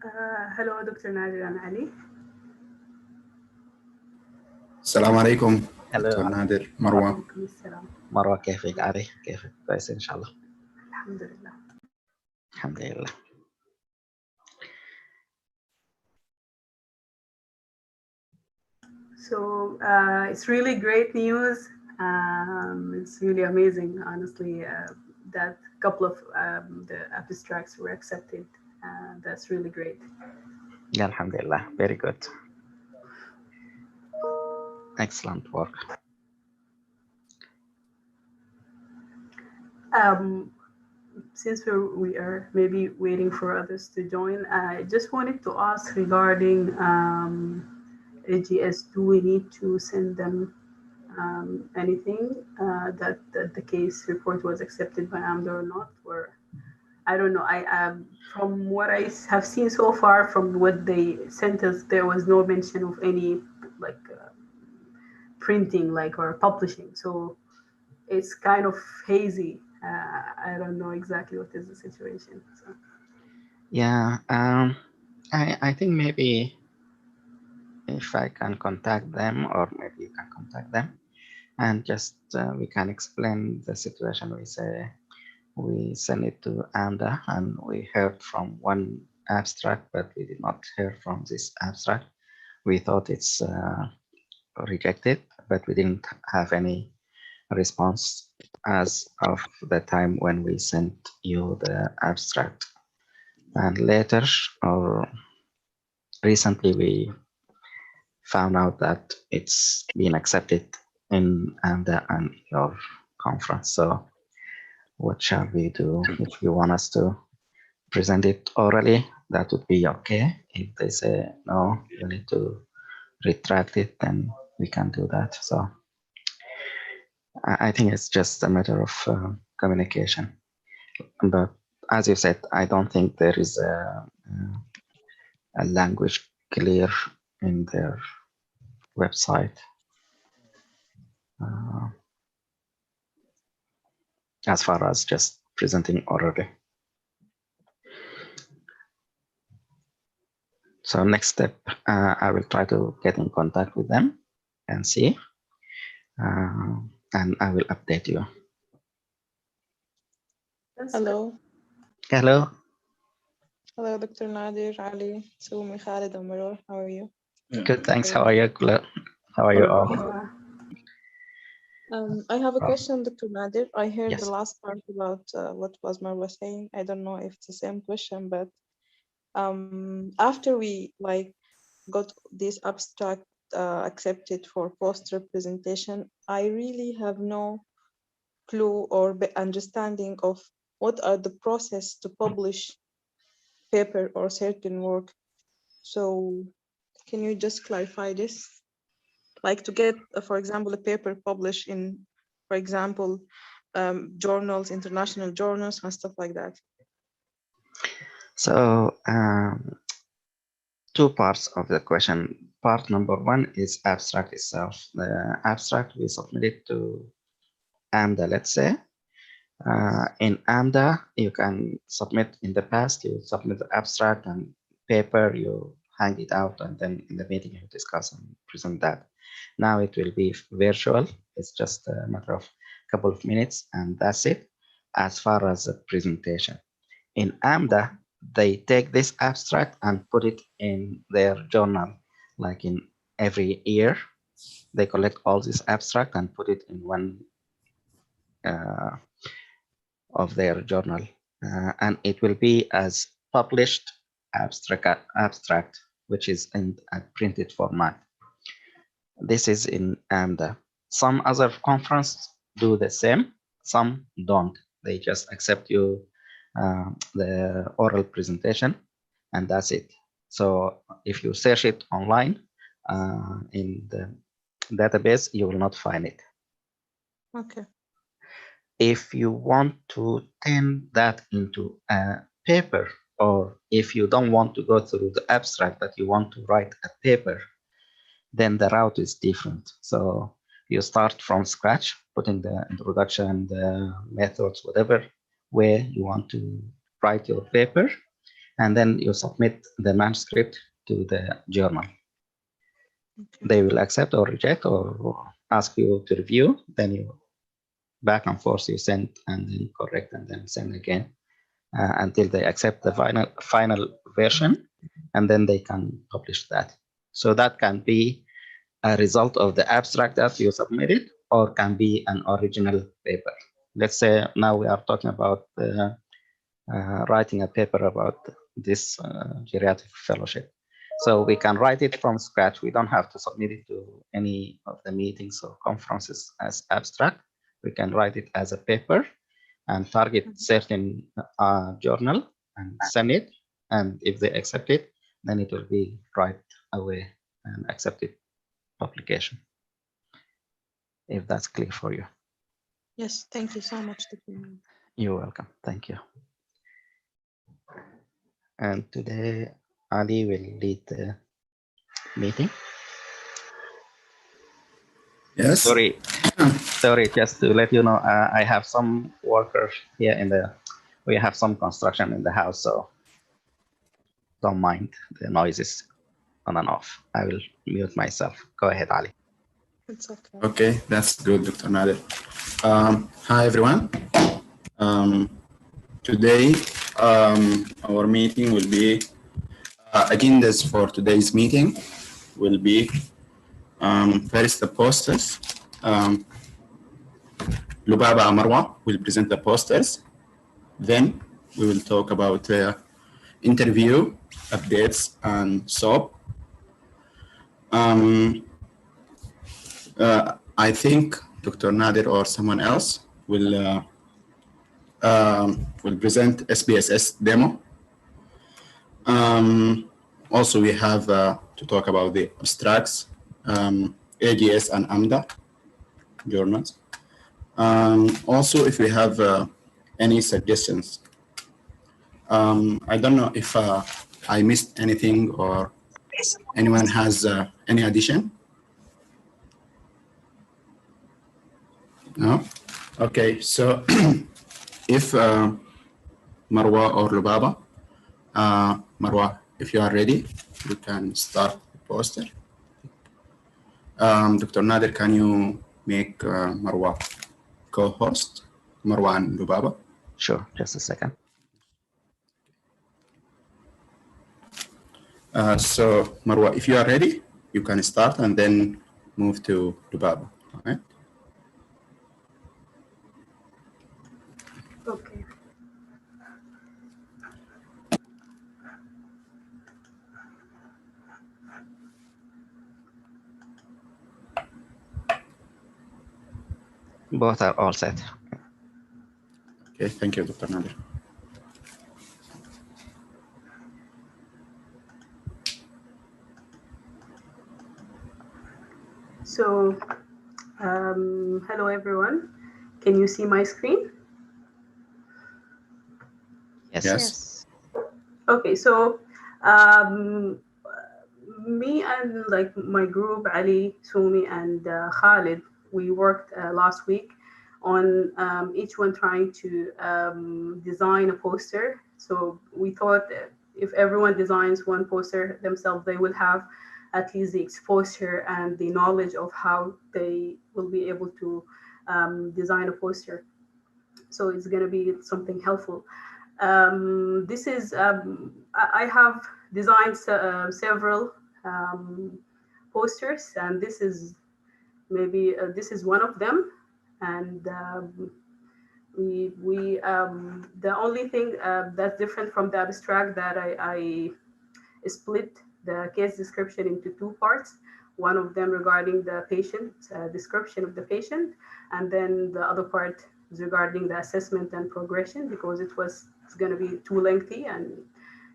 Hello, Dr. Nadir and Ali. السلام عليكم Hello. دكتور نادر مروة. وعليكم السلام. مروة كيفك علي؟ كيفك؟ كويس إن شاء الله. الحمد لله. الحمد لله. So it's really great news. It's really amazing, honestly, that a couple of the abstracts were accepted. That's really great. Yeah, alhamdulillah. Very good. Excellent work. Since we are maybe waiting for others to join, I just wanted to ask regarding AGS, do we need to send them anything that the case report was accepted by AMDA or not? Or I don't know. From what I have seen so far, from what they sent us, there was no mention of any like printing, like or publishing. So it's kind of hazy. I don't know exactly what is the situation. So. Yeah, I think maybe if I can contact them, or maybe you can contact them, and just we can explain the situation. We say we send it to AMDA, and we heard from one abstract, but we did not hear from this abstract. We thought it's rejected, but we didn't have any response as of the time when we sent you the abstract. And later, or recently, we found out that it's been accepted in AMDA and your conference. So what shall we do? If you want us to present it orally, that would be okay. If they say, no, you need to retract it, then we can do that. So I think it's just a matter of communication. But as you said, I don't think there is a language clear in their website. As far as just presenting orally. So next step, I will try to get in contact with them and see, and I will update you. Hello. Hello. Hello, Dr. Nadir, Ali, Sumi, Khalid, and Maror. How are you? Good, thanks. How are you? How are you all? I have a question, Dr. Nadir. I heard Yes. the last part about what was Marwa saying. I don't know if it's the same question, but after we got this abstract accepted for poster presentation, I really have no clue or understanding of what are the process to publish paper or certain work. So can you just clarify this? Like to get, for example, a paper published in, for example, journals, international journals and stuff like that. So two parts of the question. Part number one is abstract itself. The abstract we submitted to AMDA, let's say. In AMDA, you can submit in the past, you submit the abstract and paper, you hang it out, and then in the meeting you discuss and present that. Now it will be virtual. It's just a matter of a couple of minutes, and that's it as far as the presentation. In AMDA, they take this abstract and put it in their journal, like in every year. They collect all this abstract and put it in one of their journal, and it will be as published abstract, which is in a printed format. This is in AMDA. Some other conferences do the same, some don't. They just accept you the oral presentation, and that's it. So if you search it online in the database, you will not find it. Okay. If you want to turn that into a paper, or if you don't want to go through the abstract, but you want to write a paper, then the route is different. So you start from scratch, putting the introduction, the methods, whatever way you want to write your paper. and then you submit the manuscript to the journal. Okay. They will accept or reject or ask you to review. Then you back and forth, you send and then correct and then send again until they accept the final version, and then they can publish that. So that can be a result of the abstract that you submitted, or can be an original paper. Let's say now we are talking about writing a paper about this geriatric fellowship. So we can write it from scratch. We don't have to submit it to any of the meetings or conferences as abstract. We can write it as a paper and target certain journal and send it. And if they accept it, then it will be right away and accepted publication. If that's clear for you. Yes, thank you so much. You're welcome. Thank you. And today, Ali will lead the meeting. Yes. Sorry, just to let you know, I have some workers here we have some construction in the house, so don't mind the noises on and off. I will mute myself. Go ahead, Ali. It's okay. Okay, that's good, Dr. Nader. Hi, everyone. Today, our meeting will be, agendas for today's meeting will be first the posters. Lubaba Marwa will present the posters. Then we will talk about interview, updates, and SOP. I think Dr. Nader or someone else will present SPSS demo. Also, we have to talk about the abstracts, AGS and AMDA journals. Also, if we have any suggestions. I don't know if I missed anything or anyone has any addition? No? Okay, so if Marwa or Lubaba, Marwa, if you are ready, you can start the poster. Dr. Nader, can you make Marwa co-host, Marwa and Lubaba? Sure, just a second. So Marwa, if you are ready, you can start and then move to Lubaba. All right. Okay. Both are all set. Okay, thank you, Dr. Nader. So, hello everyone. Can you see my screen? Yes. Okay, so me and like my group, Ali, Sumi, and Khalid, we worked last week on each one trying to design a poster. So we thought if everyone designs one poster themselves, they will have at least the exposure and the knowledge of how they will be able to design a poster. So it's going to be something helpful. This is, I have designed several posters, and this is maybe, this is one of them. And the only thing that's different from the abstract that I split the case description into two parts. One of them regarding the patient, description of the patient, and then the other part is regarding the assessment and progression, because it's going to be too lengthy and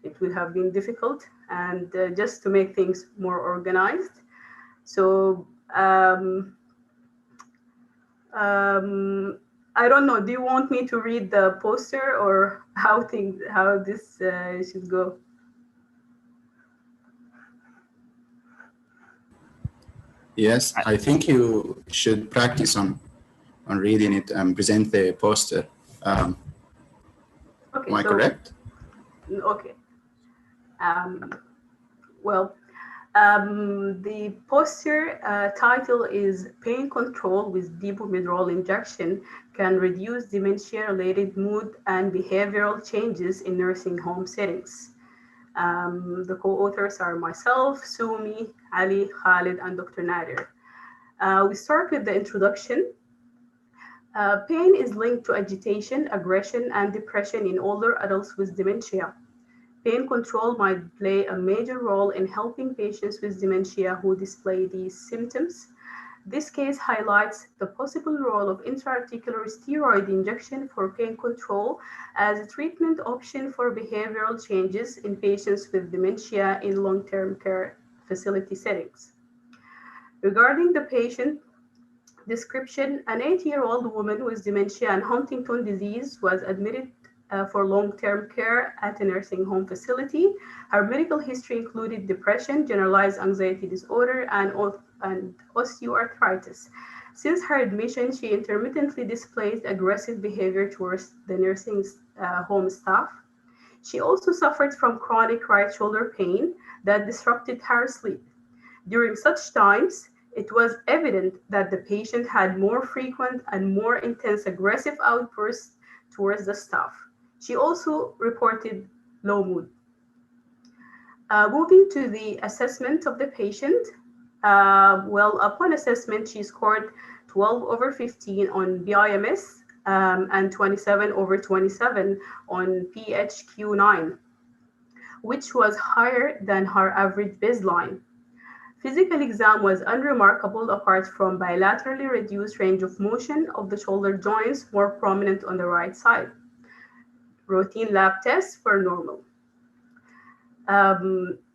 it would have been difficult, and just to make things more organized. So I don't know, do you want me to read the poster or how this should go? Yes, I think you should practice on reading it and present the poster. Okay, am I correct? Okay. Well, the poster title is Pain Control with Depomedrol Injection Can Reduce Dementia-Related Mood and Behavioral Changes in Nursing Home Settings. The co-authors are myself, Sumi, Ali, Khalid, and Dr. Nader. We start with the introduction. Pain is linked to agitation, aggression, and depression in older adults with dementia. Pain control might play a major role in helping patients with dementia who display these symptoms. This case highlights the possible role of intra-articular steroid injection for pain control as a treatment option for behavioral changes in patients with dementia in long-term care facility settings. Regarding the patient description, an 80-year-old woman with dementia and Huntington disease was admitted for long-term care at a nursing home facility. Her medical history included depression, generalized anxiety disorder, and osteoarthritis. Since her admission, she intermittently displayed aggressive behavior towards the nursing home staff. She also suffered from chronic right shoulder pain that disrupted her sleep. During such times, it was evident that the patient had more frequent and more intense aggressive outbursts towards the staff. She also reported low mood. Moving to the assessment of the patient, upon assessment, she scored 12 over 15 on BIMS and 27 over 27 on PHQ-9, which was higher than her average baseline. Physical exam was unremarkable apart from bilaterally reduced range of motion of the shoulder joints more prominent on the right side. Routine lab tests were normal.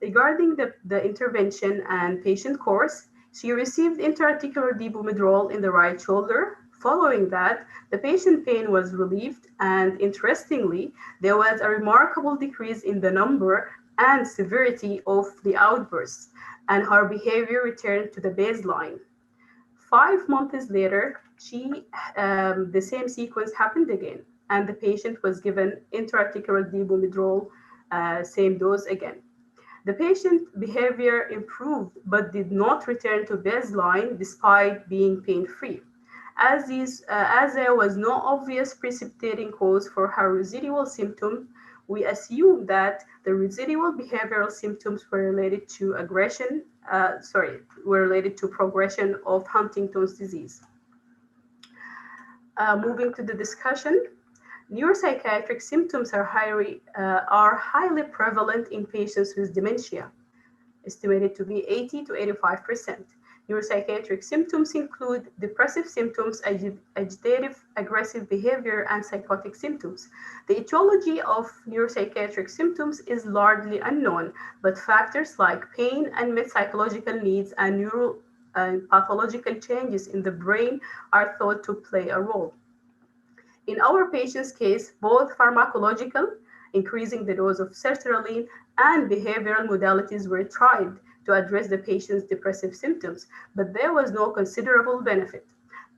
Regarding the intervention and patient course, she received intra-articular depomedrol in the right shoulder. Following that, the patient pain was relieved, and interestingly, there was a remarkable decrease in the number and severity of the outbursts, and her behavior returned to the baseline. 5 months later, the same sequence happened again, and the patient was given intra-articular depomedrol, same dose again. The patient behavior improved but did not return to baseline despite being pain-free. As there was no obvious precipitating cause for her residual symptom, we assume that the residual behavioral symptoms were related to progression of Huntington's disease. Moving to the discussion, neuropsychiatric symptoms are highly prevalent in patients with dementia, estimated to be 80 to 85%. Neuropsychiatric symptoms include depressive symptoms, agitative, aggressive behavior, and psychotic symptoms. The etiology of neuropsychiatric symptoms is largely unknown, but factors like pain, unmet psychological needs, and neural pathological changes in the brain are thought to play a role. In our patient's case, both pharmacological, increasing the dose of sertraline, and behavioral modalities were tried to address the patient's depressive symptoms, but there was no considerable benefit.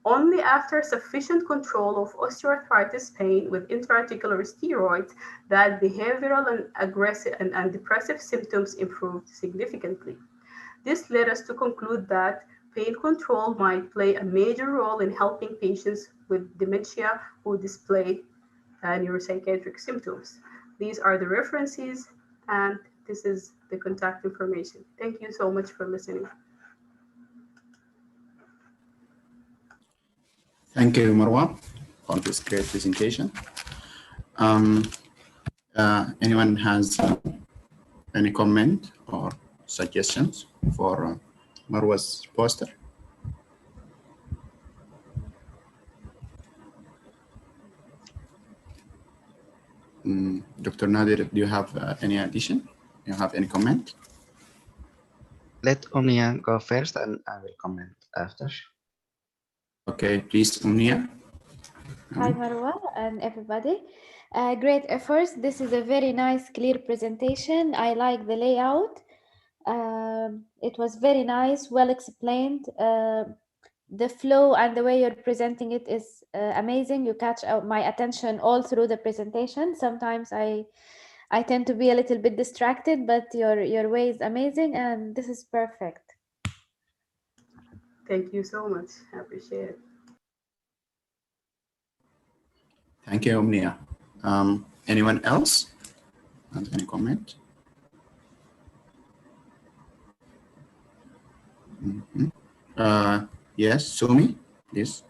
Only after sufficient control of osteoarthritis pain with intra-articular steroids that behavioral and aggressive and depressive symptoms improved significantly. This led us to conclude that pain control might play a major role in helping patients with dementia who display neuropsychiatric symptoms. These are the references, and this is the contact information. Thank you so much for listening. Thank you, Marwa, for this great presentation. Anyone has any comment or suggestions for Marwa's poster? Dr. Nadir, do you have any addition? Do you have any comment? Let Omnia go first and I will comment after. Okay, please, Omnia. Hi, Marwa and everybody. Great efforts. This is a very nice, clear presentation. I like the layout. It was very nice, well explained. The flow and the way you're presenting it is amazing. You catch my attention all through the presentation. Sometimes I I tend to be a little bit distracted, but your way is amazing, and this is perfect. Thank you so much. I appreciate it. Thank you, Omnia. Anyone else? Any comment? Mhm. Yes, Sumi, please.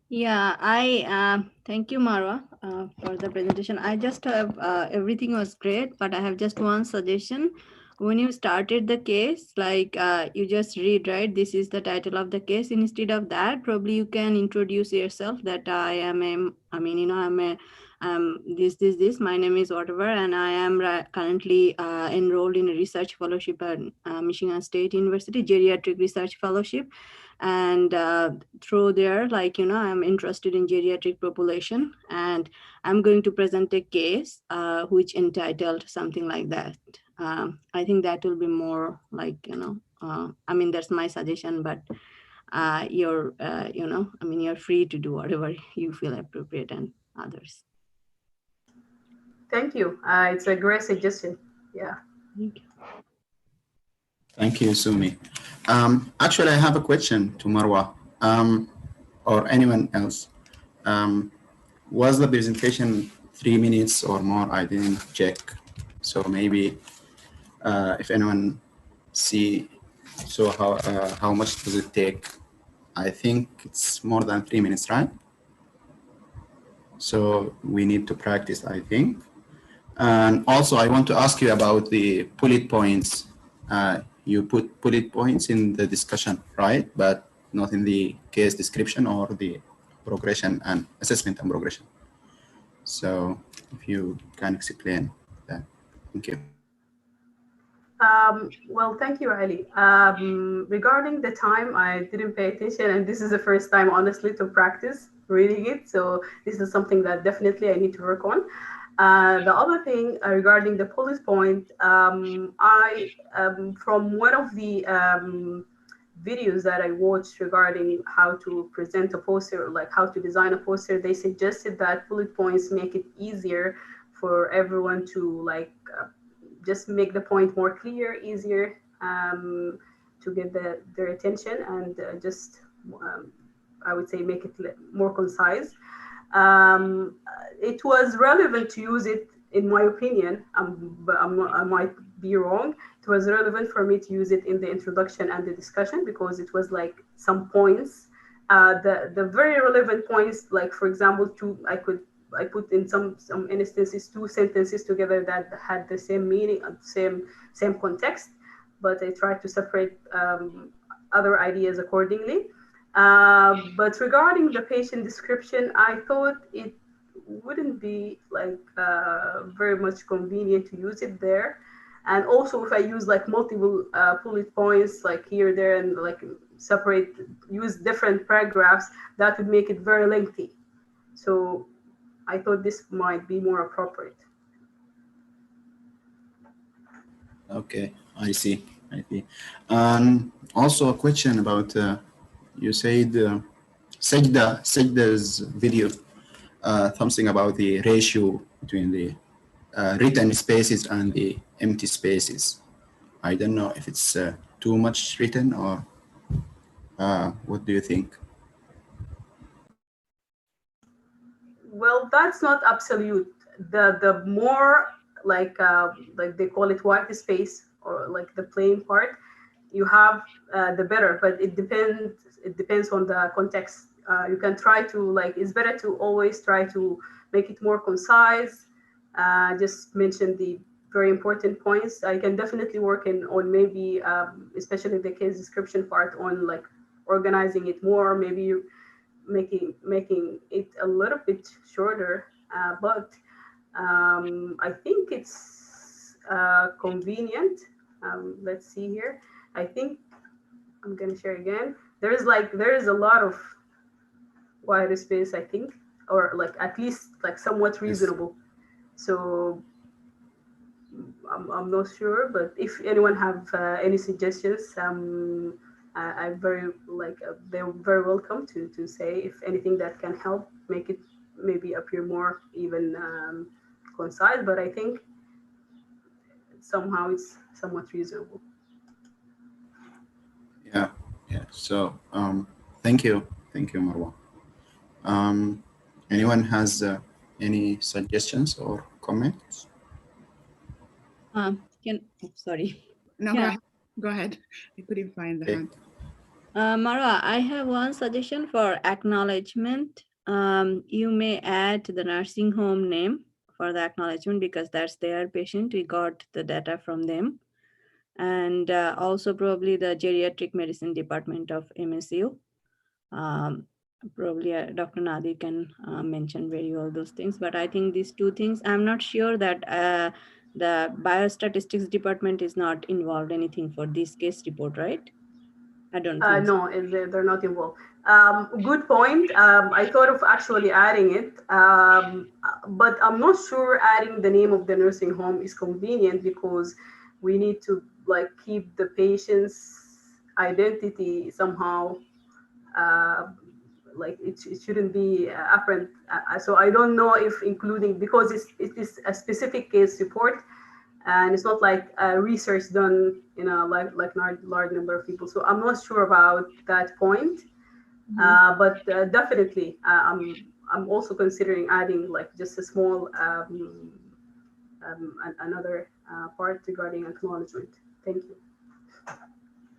Yeah, I thank you, Marwa, for the presentation. I just have everything was great, but I have just one suggestion. When you started the case, like you just read, right? This is the title of the case. Instead of that, probably you can introduce yourself that I am a, I mean, you know, I'm a, this. My name is whatever, and I am currently enrolled in a research fellowship at Michigan State University, geriatric research fellowship, and through there, like, you know, I'm interested in geriatric population, and I'm going to present a case which entitled something like that. I think that will be more like, you know, I mean, that's my suggestion, but you're, you know, I mean, you're free to do whatever you feel appropriate, and others. Thank you. It's a great suggestion. Yeah. Thank you. Thank you, Sumi. Actually, I have a question to Marwa or anyone else. Was the presentation 3 minutes or more? I didn't check. So maybe if anyone see, so how much does it take? I think it's more than 3 minutes, right? So we need to practice, I think. And also, I want to ask you about the bullet points. You put bullet points in the discussion, right? But not in the case description or the progression and assessment and progression. So if you can explain that. Thank you. Well, thank you, Ali. Regarding the time, I didn't pay attention, and this is the first time, honestly, to practice reading it. So this is something that definitely I need to work on. The other thing regarding the bullet point, from one of the videos that I watched regarding how to present a poster, like how to design a poster, they suggested that bullet points make it easier for everyone to just make the point more clear, easier to get their attention, and I would say make it more concise. It was relevant to use it, in my opinion, but I might be wrong. It was relevant for me to use it in the introduction and the discussion because it was like some points, the very relevant points. Like for example, I put in some instances 2 sentences together that had the same meaning and same context, but I tried to separate other ideas accordingly. But regarding the patient description, I thought it wouldn't be very much convenient to use it there. And also, if I use like multiple bullet points, like here, there, and like use different paragraphs, that would make it very lengthy. So I thought this might be more appropriate. Okay, I see. Also a question about, you said Sajda's video, something about the ratio between the written spaces and the empty spaces. I don't know if it's too much written or what do you think? Well, that's not absolute. The more like they call it white space or like the plain part you have, the better. But it depends on the context. You can try to it's better to always try to make it more concise. Just mention the very important points. I can definitely work on maybe especially the case description part on like organizing it more. Maybe making it a little bit shorter, but I think it's convenient. Let's see here. I think I'm gonna share again. There is a lot of white space, I think, or like at least like somewhat reasonable. So I'm not sure, but if anyone have any suggestions, I very like they're very welcome to say if anything that can help make it maybe appear more even concise. But I think somehow it's somewhat reasonable. Yeah, yeah. So thank you, Marwa. Anyone has any suggestions or comments? Sorry. No, Yeah. go ahead. I couldn't find the Okay. hand. Marwa, I have one suggestion for acknowledgement. You may add the nursing home name for the acknowledgement because that's their patient. We got the data from them. And also probably the geriatric medicine department of MSU. Probably Dr. Nadir can mention very well those things, but I think these two things, I'm not sure that the biostatistics department is not involved anything for this case report, right? I don't think so. No, they're not involved. Good point. I thought of actually adding it, but I'm not sure adding the name of the nursing home is convenient because we need to like keep the patient's identity somehow. Uh, like it shouldn't be apparent. So I don't know if including because it is a specific case report and it's not like research done in a large number of people. So I'm not sure about that point, but definitely I'm also considering adding like just a small another part regarding acknowledgement. Thank you.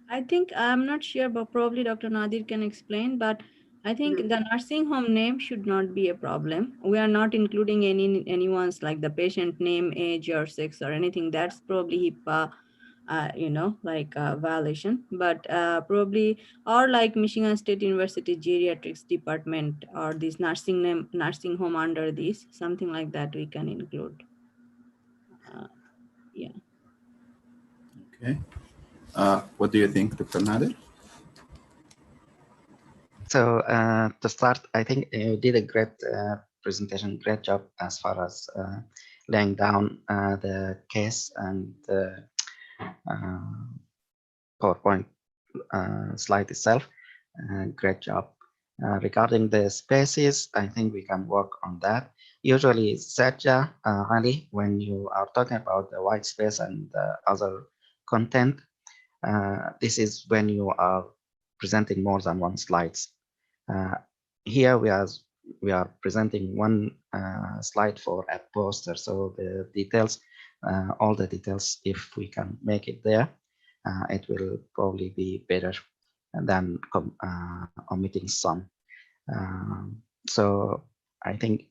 I think I'm not sure, but probably Dr. Nadir can explain. But I think the nursing home name should not be a problem. We are not including anyone's like the patient name, age, or sex, or anything. That's probably HIPAA, violation. But probably or like Michigan State University Geriatrics Department or this nursing home under this, something like that we can include. Yeah. Okay. What do you think, Dr. Nader? So to start, I think you did a great presentation, great job as far as laying down the case and the PowerPoint slide itself. Great job. Regarding the spaces, I think we can work on that. Usually, Satya, Ali, when you are talking about the white space and the other content, this is when you are presenting more than one slides. Here we are presenting one slide for a poster, so the details, all the details, if we can make it there, it will probably be better than omitting some. So I think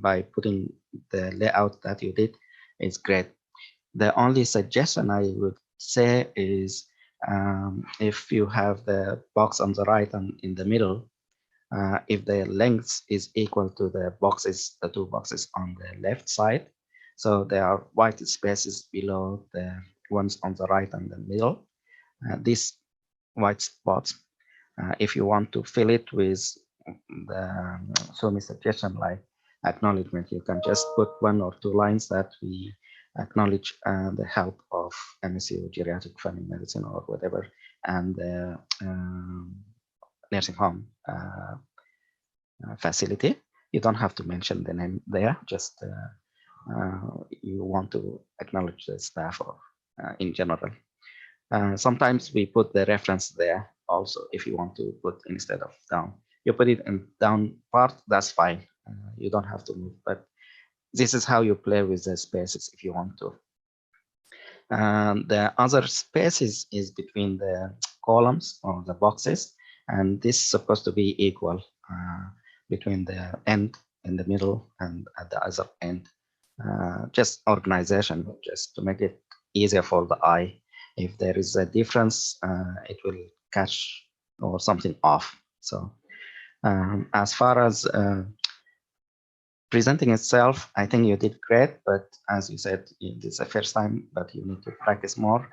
by putting the layout that you did is great. The only suggestion I would say is if you have the box on the right and in the middle, if the length is equal to the boxes, the two boxes on the left side, so there are white spaces below the ones on the right and the middle. These white spots, if you want to fill it with the show me suggestion like acknowledgement, you can just put one or two lines that we acknowledge the help of MSU Geriatric Family Medicine or whatever, and the nursing home facility. You don't have to mention the name there, just you want to acknowledge the staff or in general. Sometimes we put the reference there also if you want to put instead of down. You put it in down part, that's fine. You don't have to move, but this is how you play with the spaces if you want to. The other spaces is between the columns or the boxes, and this is supposed to be equal between the end in the middle and at the other end. Just organization, just to make it easier for the eye. If there is a difference, it will catch or something off. So as far as presenting itself, I think you did great, but as you said, it is the first time, but you need to practice more.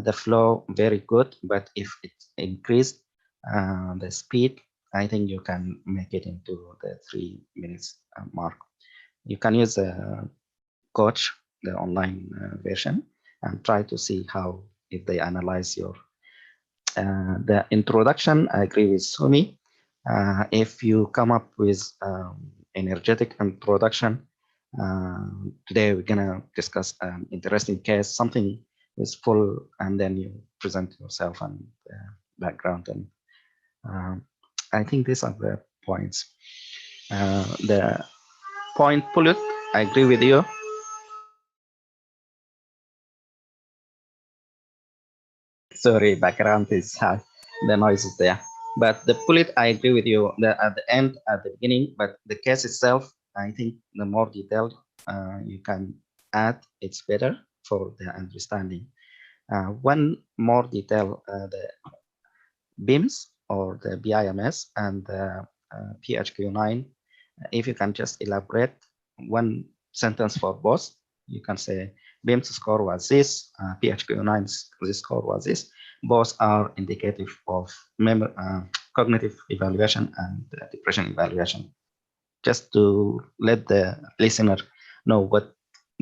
The flow, very good, but if it increased the speed, I think you can make it into the 3 minutes mark. You can use the coach, the online version, and try to see how, if they analyze your The introduction, I agree with Sumi. If you come up with energetic introduction, today we're gonna discuss an interesting case, something is full, and then you present yourself and background. And I think these are the points. The point bullet, I agree with you. Sorry, background is high. The noise is there. But the bullet, I agree with you. At the end, at the beginning, but the case itself, I think the more detailed you can add, it's better for the understanding. One more detail, the BIMS or the BIMS and the PHQ-9. If you can just elaborate one sentence for both, you can say BIMS score was this, PHQ-9's score was this. Both are indicative of cognitive evaluation and depression evaluation. Just to let the listener know what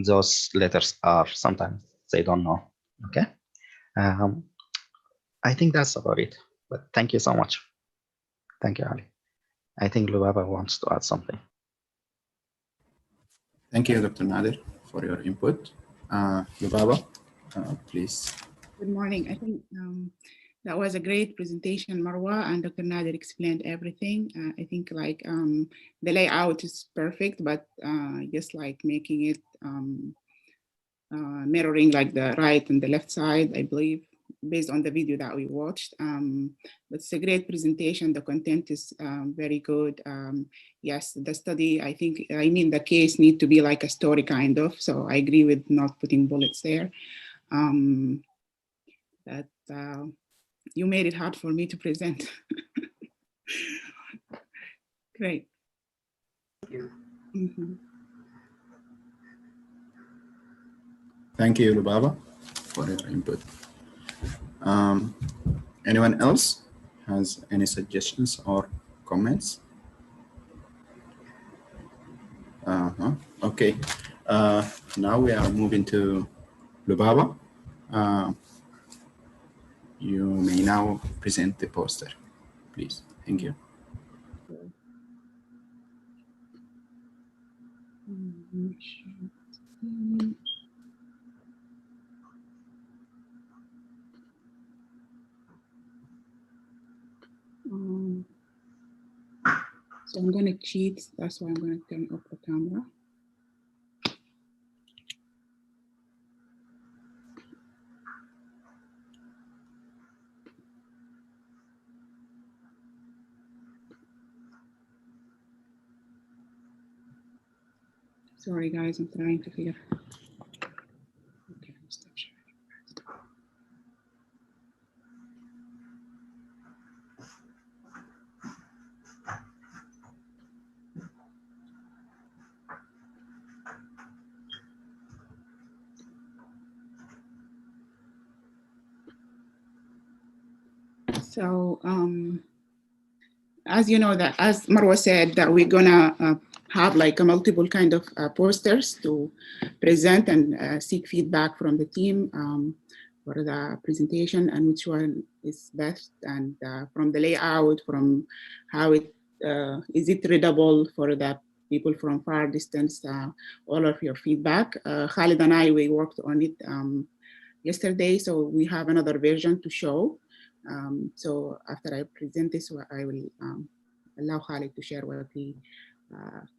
those letters are. Sometimes they don't know. Okay. I think that's about it. But thank you so much. Thank you, Ali. I think Lubaba wants to add something. Thank you, Dr. Nader, for your input. Lubaba, please. Good morning. I think that was a great presentation, Marwa, and Dr. Nader explained everything. I think like the layout is perfect, but just like making it mirroring like the right and the left side, I believe, based on the video that we watched. But it's a great presentation. The content is very good. Yes, the study, the case need to be like a story kind of. So I agree with not putting bullets there. That you made it hard for me to present. Great. Thank you. Mm-hmm. Thank you, Lubaba, for your input. Anyone else has any suggestions or comments? Okay. Now we are moving to Lubaba. You may now present the poster, please. Thank you. So I'm going to cheat. That's why I'm going to turn off the camera. Sorry, guys, I'm trying to figure. Okay, stop sharing. So, as you know, that as Marwa said, that we're gonna have like a multiple kind of posters to present and seek feedback from the team for the presentation and which one is best, and from the layout, from how it is it readable for the people from far distance, all of your feedback. Khalid and I, we worked on it yesterday, so we have another version to show. So after I present this, I will allow Khalid to share what he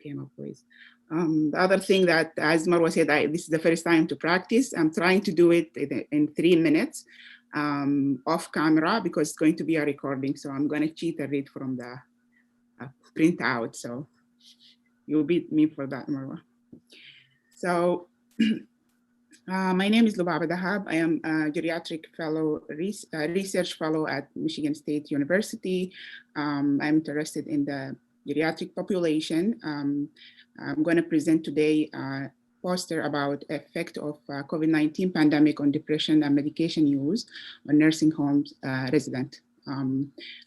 came up with. The other thing that, as Marwa said, this is the first time to practice. I'm trying to do it in 3 minutes off camera because it's going to be a recording. So I'm going to cheat and read from the printout. So you'll beat me for that, Marwa. So my name is Lubaba Dahab. I am a geriatric fellow, research fellow at Michigan State University. I'm interested in the geriatric population. I'm going to present today a poster about effect of COVID-19 pandemic on depression and medication use on nursing homes resident.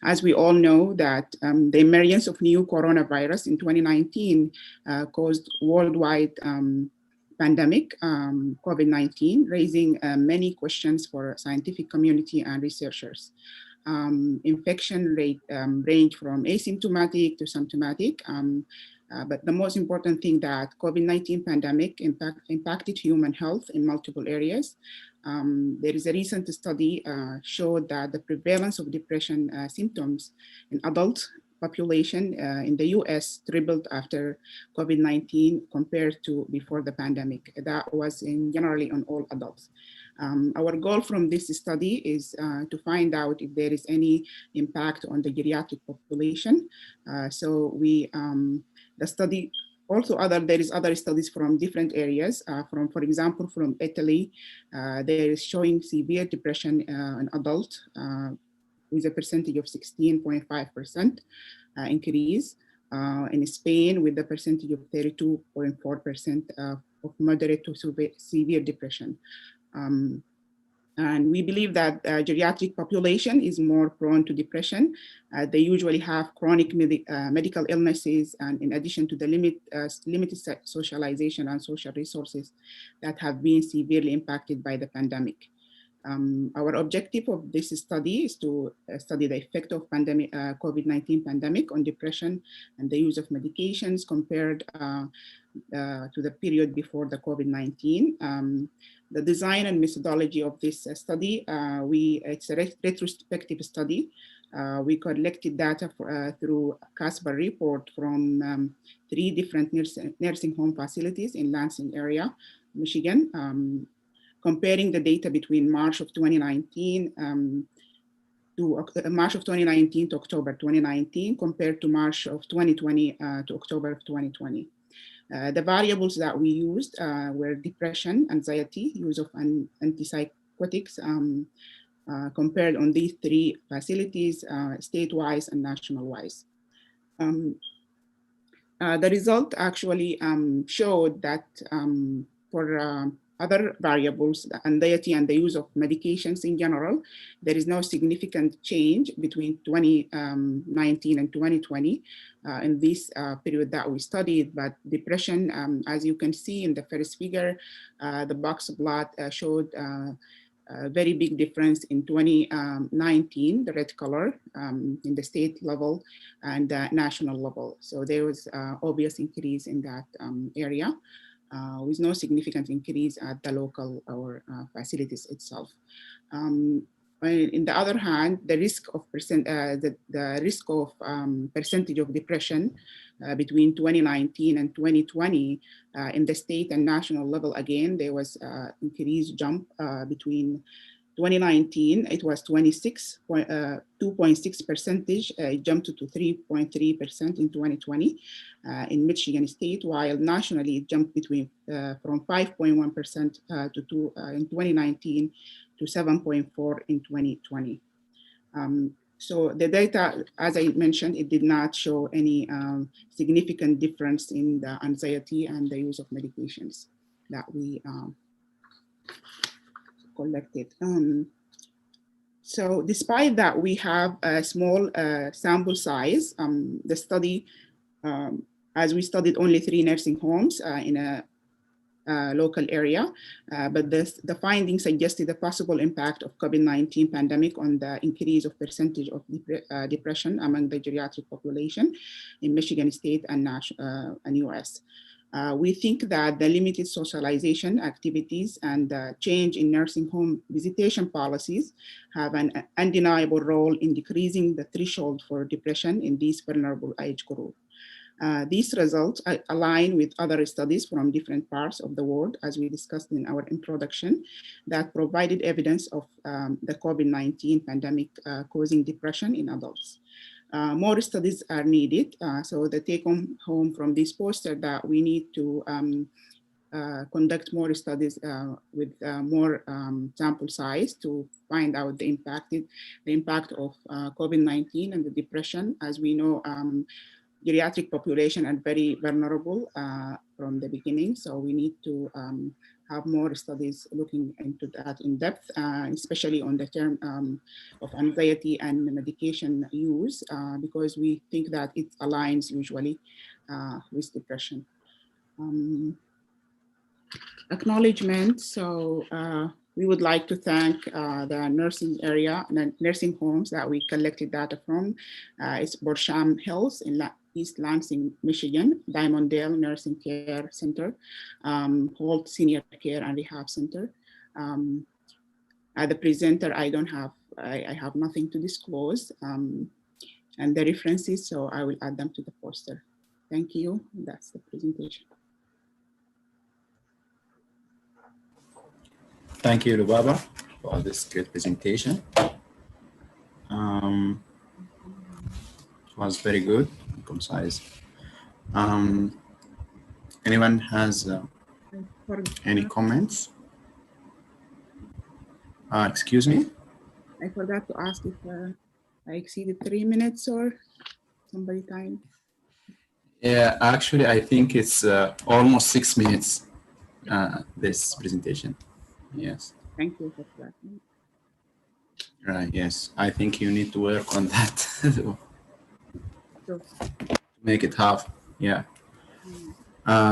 As we all know that the emergence of new coronavirus in 2019 caused worldwide pandemic, COVID-19, raising many questions for scientific community and researchers. infection rate range from asymptomatic to symptomatic. But the most important thing that COVID-19 pandemic impacted human health in multiple areas. There is a recent study showed that the prevalence of depression symptoms in adult population in the US tripled after COVID-19 compared to before the pandemic. That was generally on all adults. Our goal from this study is to find out if there is any impact on the geriatric population. So the study also there is other studies from different areas. For example, from Italy, there is showing severe depression in adult with a percentage of 16.5% increase. In Spain, with a percentage of 32.4% of moderate to severe depression. And we believe that geriatric population is more prone to depression. They usually have chronic medical illnesses, and in addition to the limited socialization and social resources that have been severely impacted by the pandemic. Our objective of this study is to study the effect of COVID-19 pandemic on depression and the use of medications compared to the period before the COVID-19. The design and methodology of this study, it's a retrospective study. We collected data through a CASPER report from 3 different nursing home facilities in Lansing area, Michigan, comparing the data between March of 2019 to October 2019 compared to March of 2020 to October of 2020. The variables that we used were depression, anxiety, use of antipsychotics compared on these 3 facilities, state-wise and national-wise. The result actually showed that for other variables, the anxiety and the use of medications in general, there is no significant change between 2019 and 2020 in this period that we studied. But depression, as you can see in the first figure, the box plot showed a very big difference in 2019, the red color, in the state level and the national level. So there was obvious increase in that area. With no significant increase at the local or facilities itself. On the other hand, the risk of percentage of depression between 2019 and 2020 in the state and national level, again, there was increased jump between 2019, it was 2.6 percentage, jumped to 3.3% in 2020 in Michigan State, while nationally it jumped between from 5.1% to 2 in 2019 to 7.4 in 2020. So the data, as I mentioned, it did not show any significant difference in the anxiety and the use of medications that we collected. So despite that, we have a small sample size. The study, as we studied only 3 nursing homes in a local area, but the findings suggested a possible impact of COVID-19 pandemic on the increase of percentage of depression among the geriatric population in Michigan State and US. We think that the limited socialization activities and the change in nursing home visitation policies have an undeniable role in decreasing the threshold for depression in this vulnerable age group. These results align with other studies from different parts of the world, as we discussed in our introduction, that provided evidence of the COVID-19 pandemic causing depression in adults. More studies are needed. So the take home from this poster that we need to conduct more studies with more sample size to find out the impact of COVID-19 and the depression. As we know, geriatric population are very vulnerable from the beginning. So we need to have more studies looking into that in depth, especially on the term of anxiety and medication use, because we think that it aligns usually with depression. Acknowledgement. So we would like to thank the nursing area and nursing homes that we collected data from. It's Borsham Hills in East Lansing, Michigan, Diamonddale Nursing Care Center, Holt Senior Care and Rehab Center. The presenter, I have nothing to disclose, and the references, so I will add them to the poster. Thank you. That's the presentation. Thank you, Lubaba, for this great presentation. It was very good and concise. Anyone has any comments? Excuse me? I forgot to ask if I exceeded 3 minutes or somebody time. Yeah, actually, I think it's almost 6 minutes, this presentation. Yes. Thank you for that. Right, yes. I think you need to work on that to Sure. make it half. Yeah.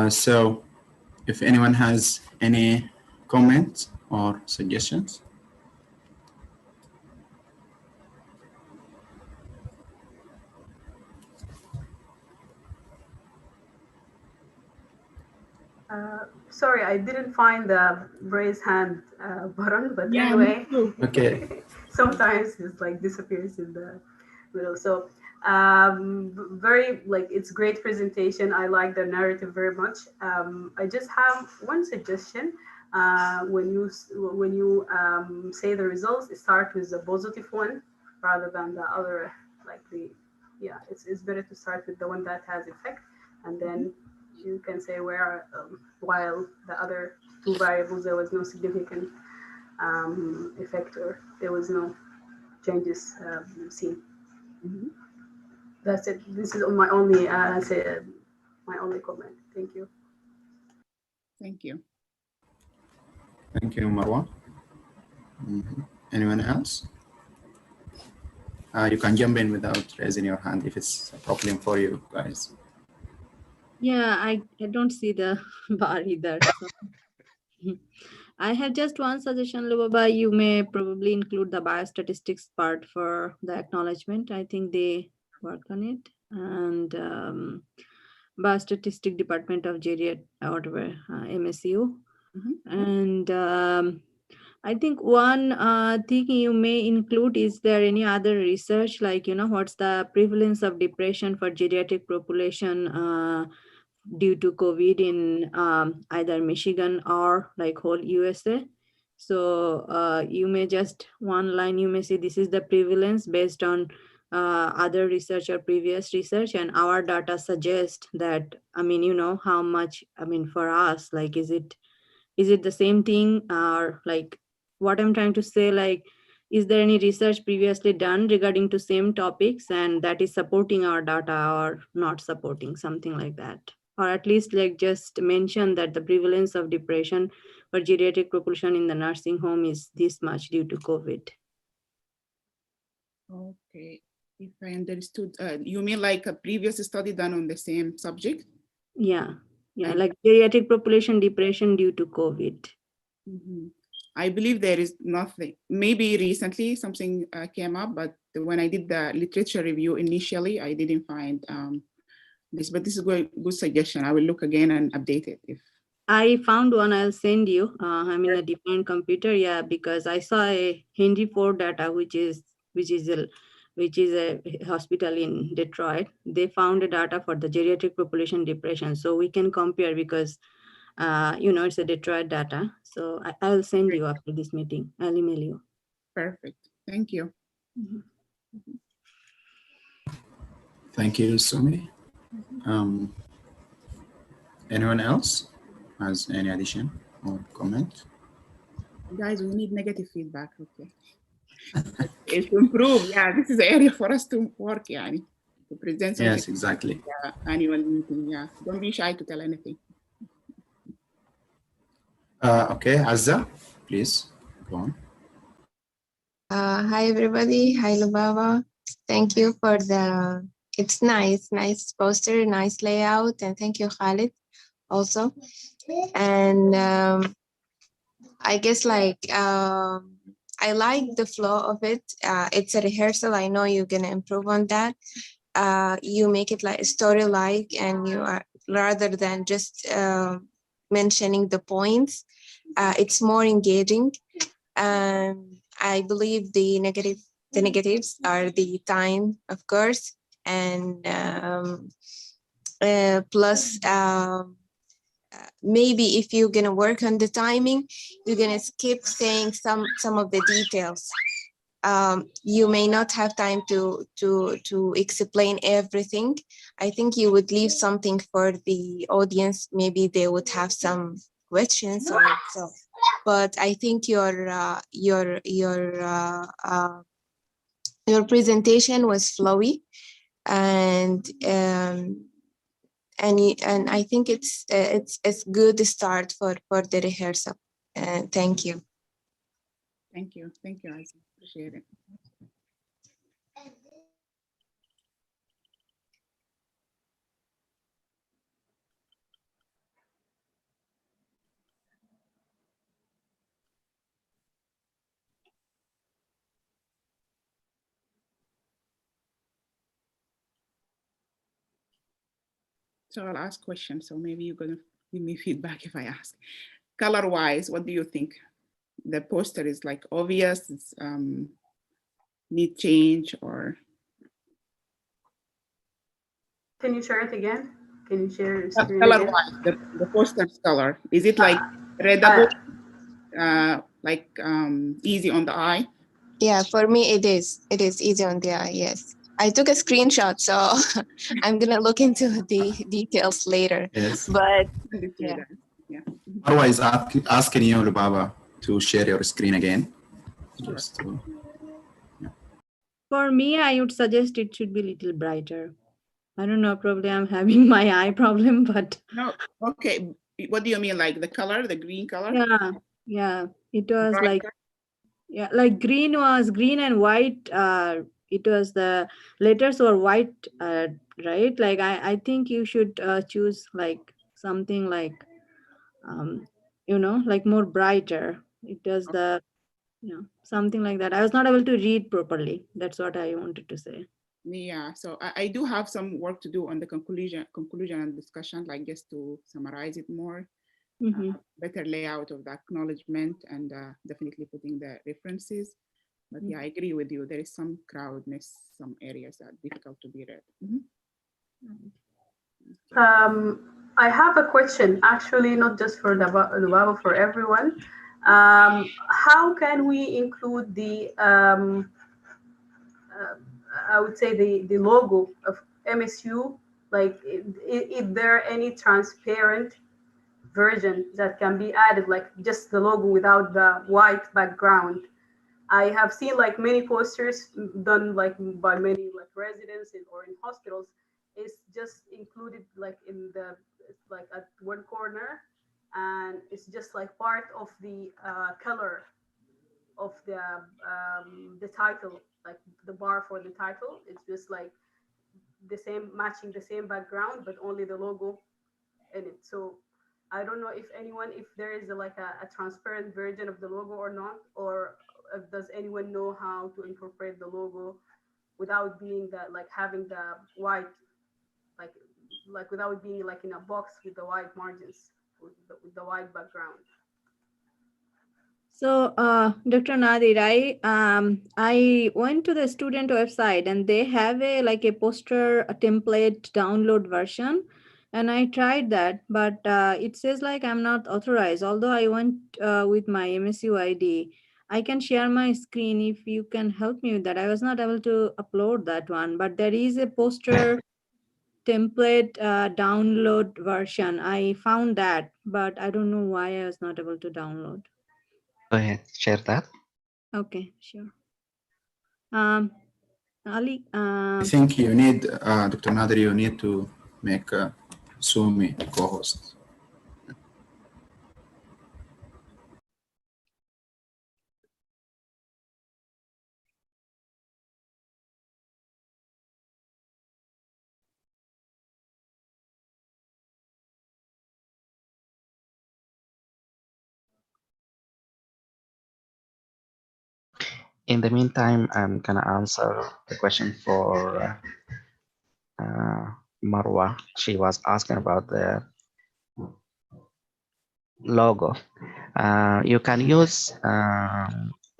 So if anyone has any comments or suggestions. Sorry, I didn't find the raise hand button, but Yeah, anyway. Okay. Sometimes it's like disappears in the middle. So very like it's great presentation. I like the narrative very much. I just have one suggestion. When you say the results, start with the positive one rather than the other. Like it's better to start with the one that has effect, and then you can say where while the other two variables there was no significant effect or there was no changes seen. That's it. This is my only my only comment. Thank you. Thank you. Thank you, Marwa. Anyone else? You can jump in without raising your hand if it's a problem for you guys. Yeah, I don't see the bar either. So. I have just one suggestion, Lubaba. You may probably include the biostatistics part for the acknowledgement. I think they worked on it. And biostatistic department of JD at whatever, MSU. And I think one thing you may include, is there any other research, like, what's the prevalence of depression for geriatric population due to COVID in either Michigan or like whole USA. So you may just one line, you may say this is the prevalence based on other research or previous research, and our data suggest that, how much, for us, like, is it the same thing, or like what I'm trying to say, like, is there any research previously done regarding to same topics and that is supporting our data or not supporting, something like that? Or at least like just mention that the prevalence of depression for geriatric population in the nursing home is this much due to COVID. Okay, if I understood, you mean like a previous study done on the same subject? Yeah, like geriatric population depression due to COVID. I believe there is nothing. Maybe recently something came up, but when I did the literature review initially, I didn't find this, but this is a good suggestion. I will look again and update it. If I found one, I'll send you. I'm in a different computer, yeah, because I saw a Henry Ford data, which is a hospital in Detroit. They found a data for the geriatric population depression, so we can compare because it's a Detroit data. So I'll send you after this meeting. I'll email you. Perfect. Thank you. Thank you, Sumi. Anyone else has any addition or comment? Guys, we need negative feedback. Okay. It's to improve. Yeah, this is the area for us to work. Yeah, to present something. Yes, exactly. Annual meeting. Yeah, don't be shy to tell anything. Okay, Azza, please go on. Hi everybody. Hi Lubaba. Thank you for it's nice poster, nice layout, and thank you Khalid also. And I guess like I like the flow of it. It's a rehearsal. I know you're gonna improve on that. You make it like a story like, and you are rather than just mentioning the points. It's more engaging. I believe the negatives are the time, of course, and plus maybe if you're gonna work on the timing, you're gonna skip saying some of the details. You may not have time to explain everything. I think you would leave something for the audience. Maybe they would have some questions or so. But I think your presentation was flowy, and and I think it's good start for the rehearsal. Thank you. Thank you, Isaac. Appreciate it. So I'll ask questions. So maybe you're gonna give me feedback if I ask. Color-wise, what do you think? The poster is like obvious. It's need change or? Can you share it again? Can you share your screen Color-wise, the poster's color, is it like readable, like easy on the eye? Yeah, for me it is. It is easy on the eye. Yes, I took a screenshot, so I'm gonna look into the details later. Yes. But yeah. Otherwise, asking you, Lubaba, to share your screen again. Just to, For me, I would suggest it should be a little brighter. I don't know, probably I'm having my eye problem, but. No, okay. What do you mean, like the color, the green color? Yeah, it was brighter? like, yeah, like green and white. It was the letters were white, right? Like I think you should choose like something like, like more brighter. It does the, something like that. I was not able to read properly. That's what I wanted to say. Yeah, so I do have some work to do on the conclusion and discussion, like just to summarize it more, better layout of the acknowledgement, and definitely putting the references. But yeah, I agree with you. There is some crowdness, some areas that are difficult to be read. I have a question, actually, not just for the Baba, for everyone. How can we include the I would say the logo of MSU? Like, is there any transparent version that can be added, like just the logo without the white background? I have seen like many posters done like by many like residences or in hospitals. It's just included like in the, like at one corner, and it's just like part of the color of the title, like the bar for the title. It's just like the same, matching the same background, but only the logo in it. So I don't know if anyone, if there is like a transparent version of the logo or not, or does anyone know how to incorporate the logo without being that, like having the white, like without being like in a box with the white margins, with the white background. So, Dr. Nadir, I went to the student website and they have a poster, a template download version, and I tried that, but it says like I'm not authorized. Although I went with my MSU ID, I can share my screen if you can help me with that. I was not able to upload that one, but there is a poster template download version. I found that, but I don't know why I was not able to download. Go ahead, share that. Okay, sure. Ali, I think you need, Dr. Nader, you need to make Sumi a co-host. In the meantime, I'm gonna answer the question for Marwa. She was asking about the logo. You can use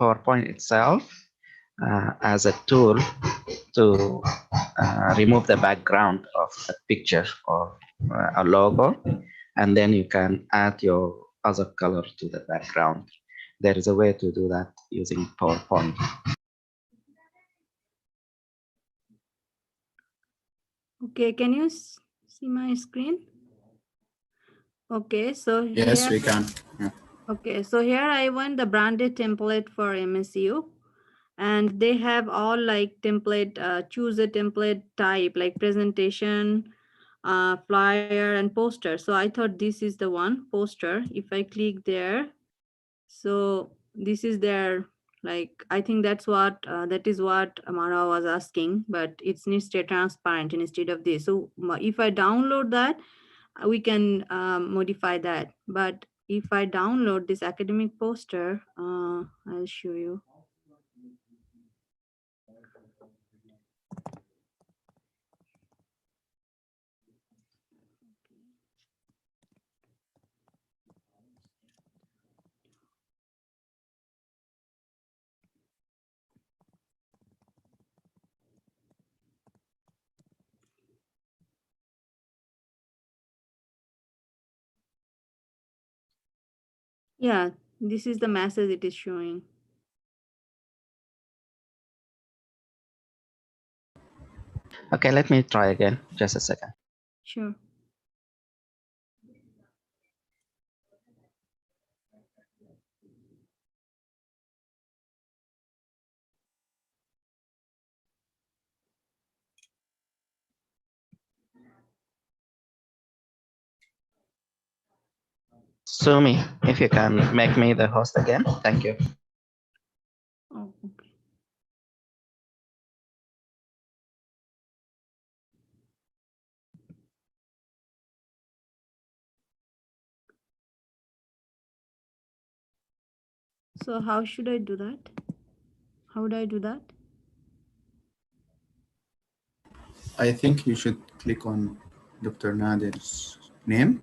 PowerPoint itself as a tool to remove the background of a picture or a logo, and then you can add your other color to the background. There is a way to do that using PowerPoint. Okay, can you see my screen? Okay, so Yes, here, we can. Yeah. okay, so here I want the branded template for MSU, and they have all like template, choose a template type like presentation, flyer and poster. So I thought this is the one, poster. If I click there, so this is their, like, I think that's what, that is what Amara was asking, but it needs to stay transparent instead of this. So if I download that, we can modify that. But if I download this academic poster, I'll show you. Yeah, this is the message it is showing. Okay, let me try again. Just a second. Sure. Sumi, if you can make me the host again, thank you. Oh, okay. So how should I do that? How would I do that? I think you should click on Dr. Nadir's name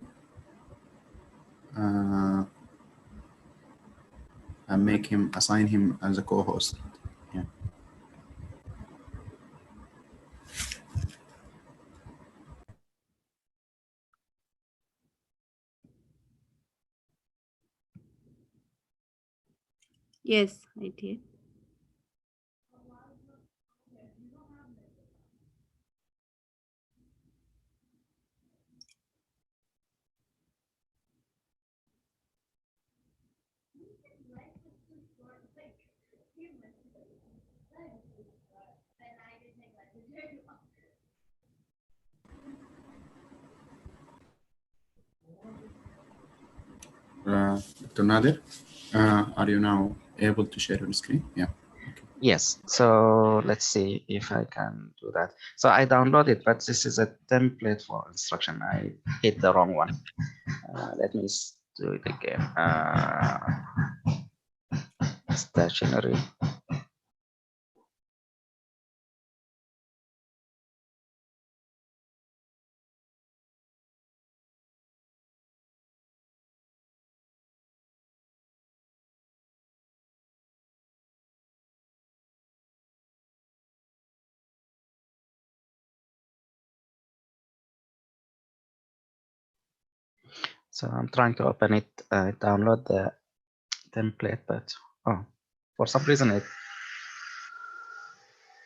and assign him as a co-host. Yeah. Yes, I did. Dr. Nadir, are you now able to share your screen? Yeah. Yes, so let's see if I can do that. So I downloaded, but this is a template for instruction. I hit the wrong one. Let me do it again. Stationery. So I'm trying to open it, download the template, but for some reason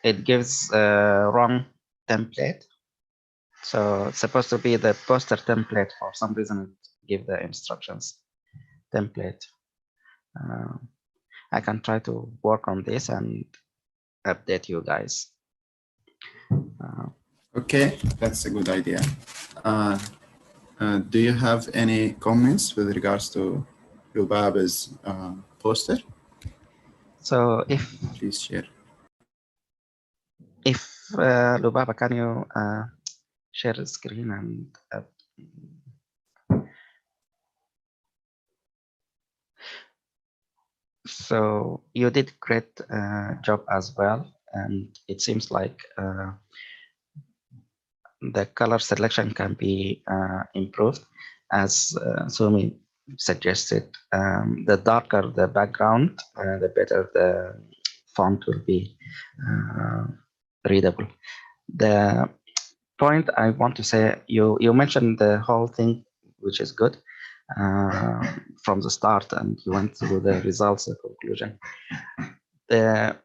it gives wrong template. So it's supposed to be the poster template. For some reason it give the instructions template. I can try to work on this and update you guys. Okay, that's a good idea. Do you have any comments with regards to Lubaba's poster? So Please share. If Lubaba, can you share the screen and So you did great job as well, and it seems like the color selection can be improved, as Sumi suggested. The darker the background, the better the font will be readable. The point I want to say, you mentioned the whole thing, which is good from the start, and you went through the results, the conclusion. The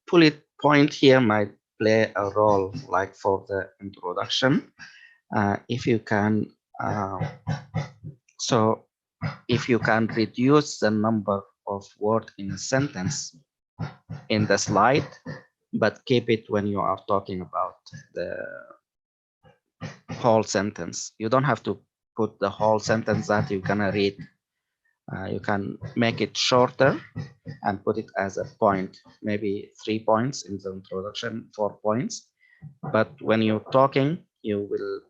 bullet point here might play a role, like for the introduction. If you can, so if you can reduce the number of words in a sentence in the slide, but keep it when you are talking about the whole sentence. You don't have to put the whole sentence that you're gonna read. You can make it shorter and put it as a point, maybe 3 points in the introduction, 4 points. But when you're talking, you will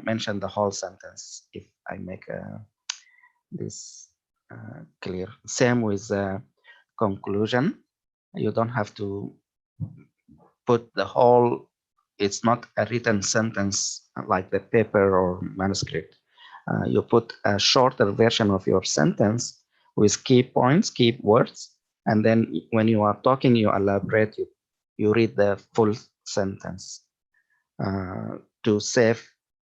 mention the whole sentence. If I make this clear. Same with conclusion. You don't have to put the whole. It's not a written sentence like the paper or manuscript. You put a shorter version of your sentence with key points, key words, and then when you are talking, you elaborate, you read the full sentence to save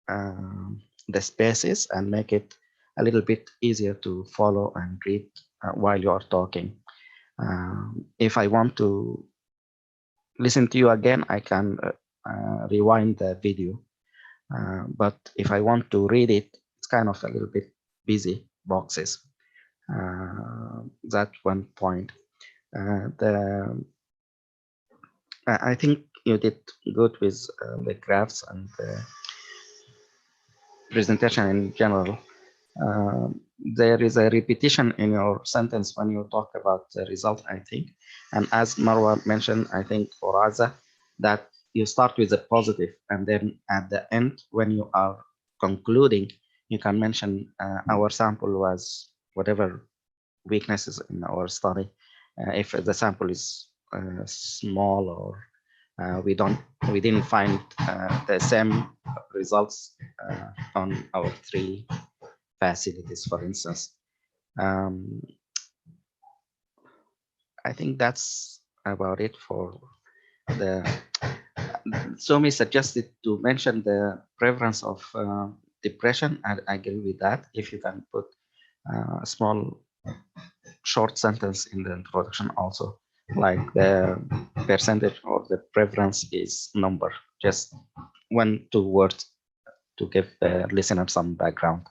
the spaces and make it a little bit easier to follow and read while you are talking. If I want to listen to you again, I can rewind the video. But if I want to read it, it's kind of a little bit busy boxes. That's one point. I think you did good with the graphs and the presentation in general. There is a repetition in your sentence when you talk about the result, I think. And as Marwa mentioned, I think for Aza, that you start with a positive, and then at the end, when you are concluding, you can mention our sample was whatever weaknesses in our study. If the sample is small, or we didn't find the same results on our 3 facilities, for instance. I think that's about it for the. Somi suggested to mention the prevalence of depression, and I agree with that. If you can put a small short sentence in the introduction also, like the percentage of the prevalence is number, just 1-2 words to give the listener some background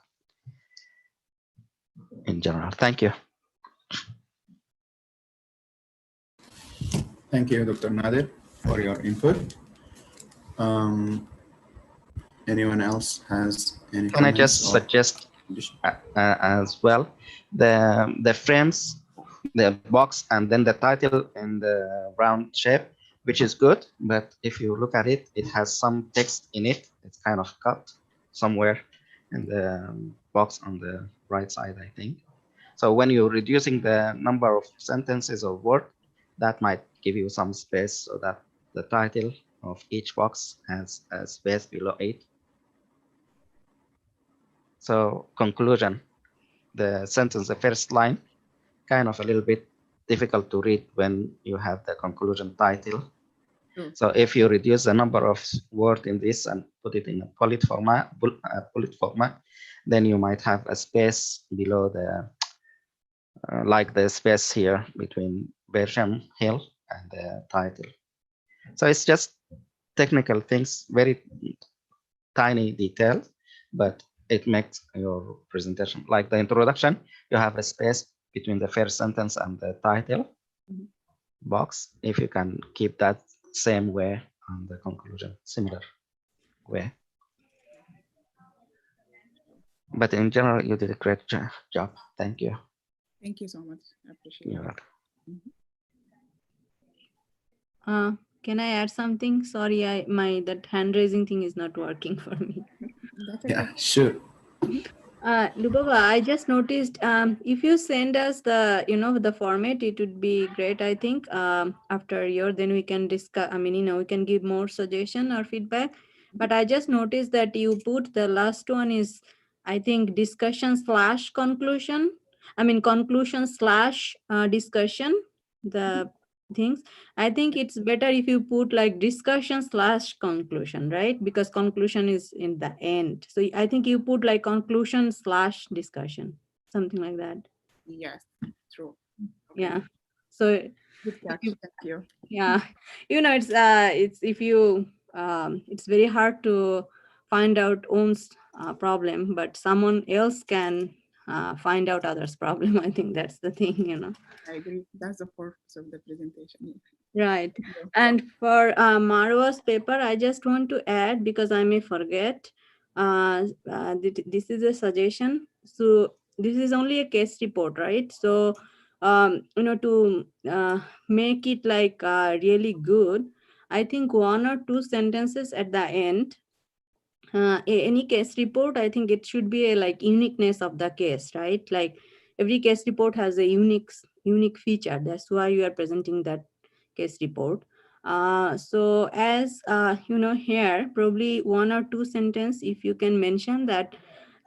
in general. Thank you. Thank you, Dr. Nader, for your input. Anyone else has any Can I comments? just suggest as well, the frames, the box, and then the title in the round shape, which is good, but if you look at it, it has some text in it. It's kind of cut somewhere in the box on the right side, I think. So when you're reducing the number of sentences or word, that might give you some space so that the title of each box has a space below it. So conclusion, the sentence, the first line, kind of a little bit difficult to read when you have the conclusion title. So if you reduce the number of words in this and put it in a bullet format, then you might have a space below the, like the space here between Bersham Hill and the title. So it's just technical things, very tiny details, but it makes your presentation, like the introduction, you have a space between the first sentence and the title box. If you can keep that same way on the conclusion, similar way. But in general, you did a great job. Thank you. Thank you so much. I appreciate You're it. welcome. Can I add something? Sorry, that hand raising thing is not working for me. That's okay. Yeah, sure. Lubaba, I just noticed if you send us the, the format, it would be great, I think. After your, then we can discuss, I mean, we can give more suggestion or feedback. But I just noticed that you put the last one is, I think, discussion/conclusion. I mean, conclusion/discussion, the things. I think it's better if you put like discussion/conclusion, right? Because conclusion is in the end. So I think you put like conclusion/discussion, something like that. Yes, true. Okay. Yeah. So Good catch. you, Thank you. yeah, it's if you it's very hard to find out own's problem, but someone else can find out others' problem. I think that's the thing. I agree. That's the purpose of the presentation. Right. And for Marwa's paper, I just want to add, because I may forget, this is a suggestion. So this is only a case report, right? So, to make it like really good, I think 1 or 2 sentences at the end. Any case report, I think it should be a like uniqueness of the case, right? Like every case report has a unique feature. That's why you are presenting that case report. So as here, probably 1 or 2 sentence, if you can mention that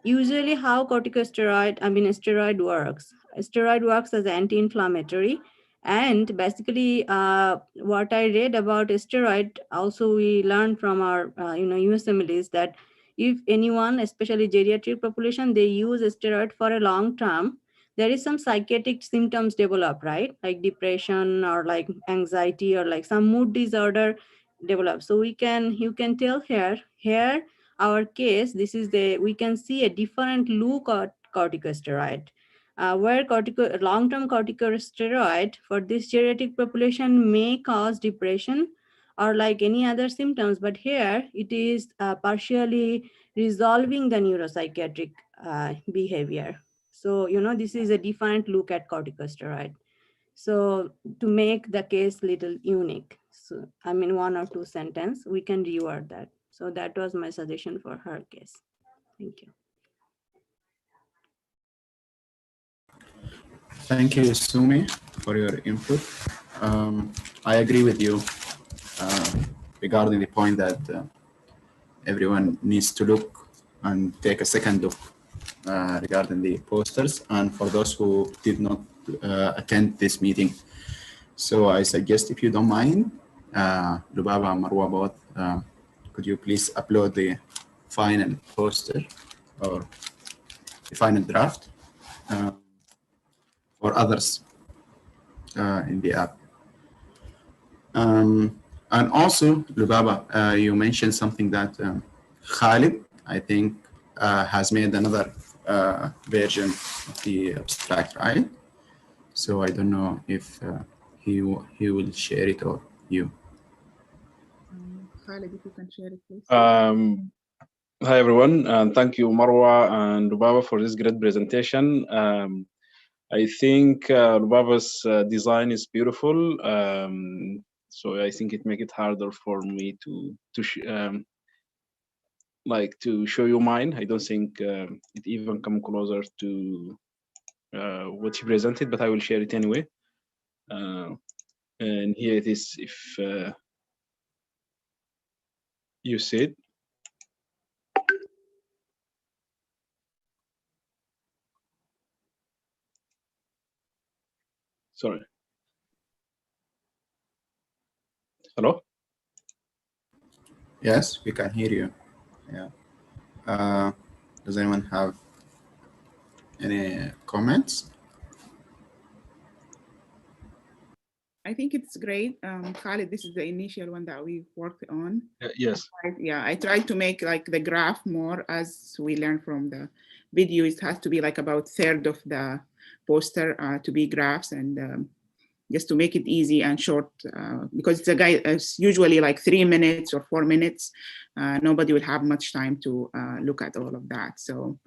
usually how steroid works. Steroid works as anti-inflammatory. And basically, what I read about steroid, also we learned from our, USMLEs, that if anyone, especially geriatric population, they use steroid for a long term, there is some psychiatric symptoms develop, right? Like depression or like anxiety or like some mood disorder develop. So you can tell here, our case, we can see a different look at corticosteroid. Where long-term corticosteroid for this geriatric population may cause depression or like any other symptoms, but here it is partially resolving the neuropsychiatric behavior. So, this is a different look at corticosteroid. So to make the case little unique, so 1 or 2 sentence, we can reword that. So that was my suggestion for her case. Thank you. Thank you, Sumi, for your input. I agree with you regarding the point that everyone needs to look and take a second look regarding the posters, and for those who did not attend this meeting. So I suggest, if you don't mind, Lubaba and Marwa both, could you please upload the final poster or the final draft for others in the app. And also, Lubaba, you mentioned something that Khalid, I think, has made another version of the abstract, right? So I don't know if he will share it or you. Khalid, if you can share it, please. Hi, everyone, and thank you, Marwa and Lubaba, for this great presentation. I think Lubaba's design is beautiful. So I think it makes it harder for me to show you mine. I don't think it even come closer to what she presented, but I will share it anyway. And here it is, if you see it. Sorry. Hello? Yes, we can hear you. Yeah. Does anyone have any comments? I think it's great. Khalid, this is the initial one that we worked on. Yes. Yeah, I tried to make like the graph more, as we learned from the video. It has to be like about third of the poster to be graphs, and just to make it easy and short, because it's usually like 3 minutes or 4 minutes. Nobody will have much time to look at all of that. So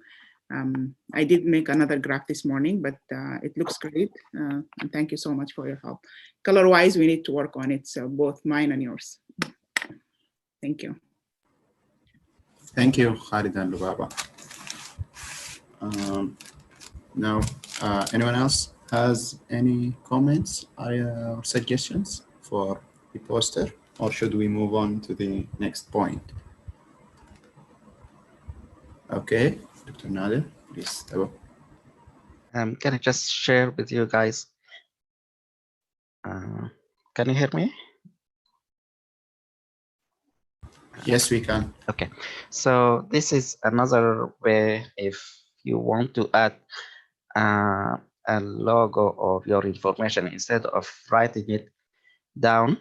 I did make another graph this morning, but it looks great. And thank you so much for your help. Color-wise, we need to work on it. So both mine and yours. Thank you. Thank you, Khalid and Lubaba. Now, anyone else has any comments or suggestions for the poster, or should we move on to the next point? Okay, Dr. Nader, please. Can I just share with you guys? Can you hear me? Yes, we can. Okay, so this is another way if you want to add a logo of your information instead of writing it down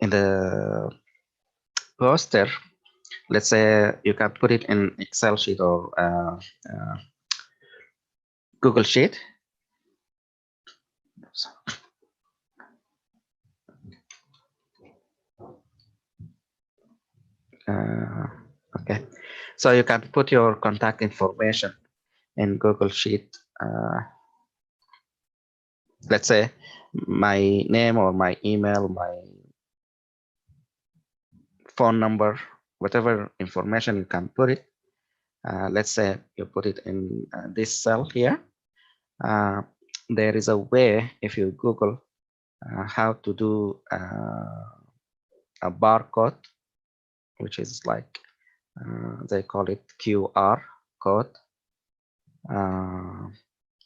in the poster. Let's say you can put it in Excel sheet or Google Sheet. Okay, so you can put your contact information in Google Sheet. Let's say my name or my email, my phone number, whatever information you can put it. Let's say you put it in this cell here. There is a way, if you Google how to do a barcode, which is like they call it QR code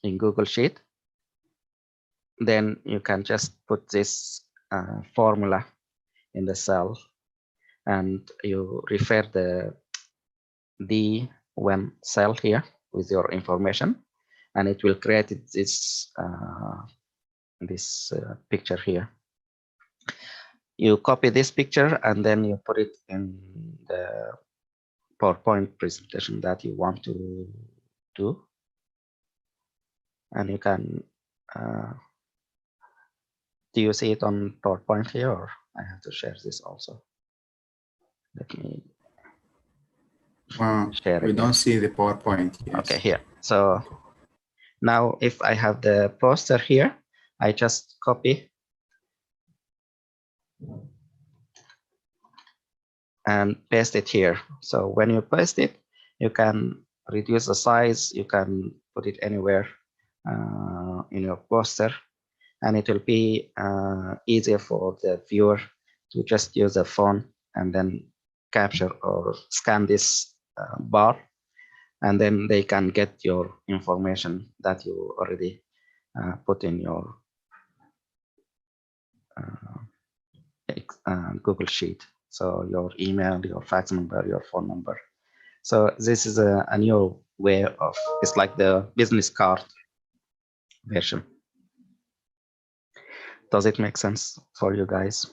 in Google Sheet. Then you can just put this formula in the cell, and you refer the D1 cell here with your information, and it will create this picture here. You copy this picture and then you put it in the PowerPoint presentation that you want to do, and you can do you see it on PowerPoint here, or I have to share this also? Let me share it. We don't see the PowerPoint. Yes. Okay, here. So now if I have the poster here, I just copy and paste it here. So when you paste it, you can reduce the size, you can put it anywhere in your poster, and it will be easier for the viewer to just use the phone and then capture or scan this bar, and then they can get your information that you already put in your Google Sheet. So your email, your fax number, your phone number. So this is a new way of, it's like the business card version. Does it make sense for you guys?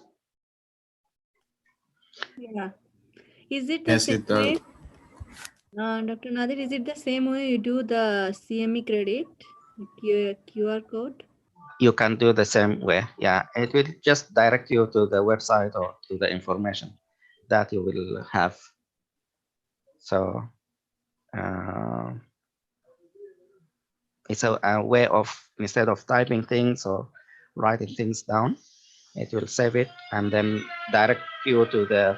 Yeah. Is it the same way? Dr. Nadir, is it the same way you do the CME credit, QR code? You can do the same way. Yeah, it will just direct you to the website or to the information that you will have. So it's a way of, instead of typing things or writing things down, it will save it and then direct you to the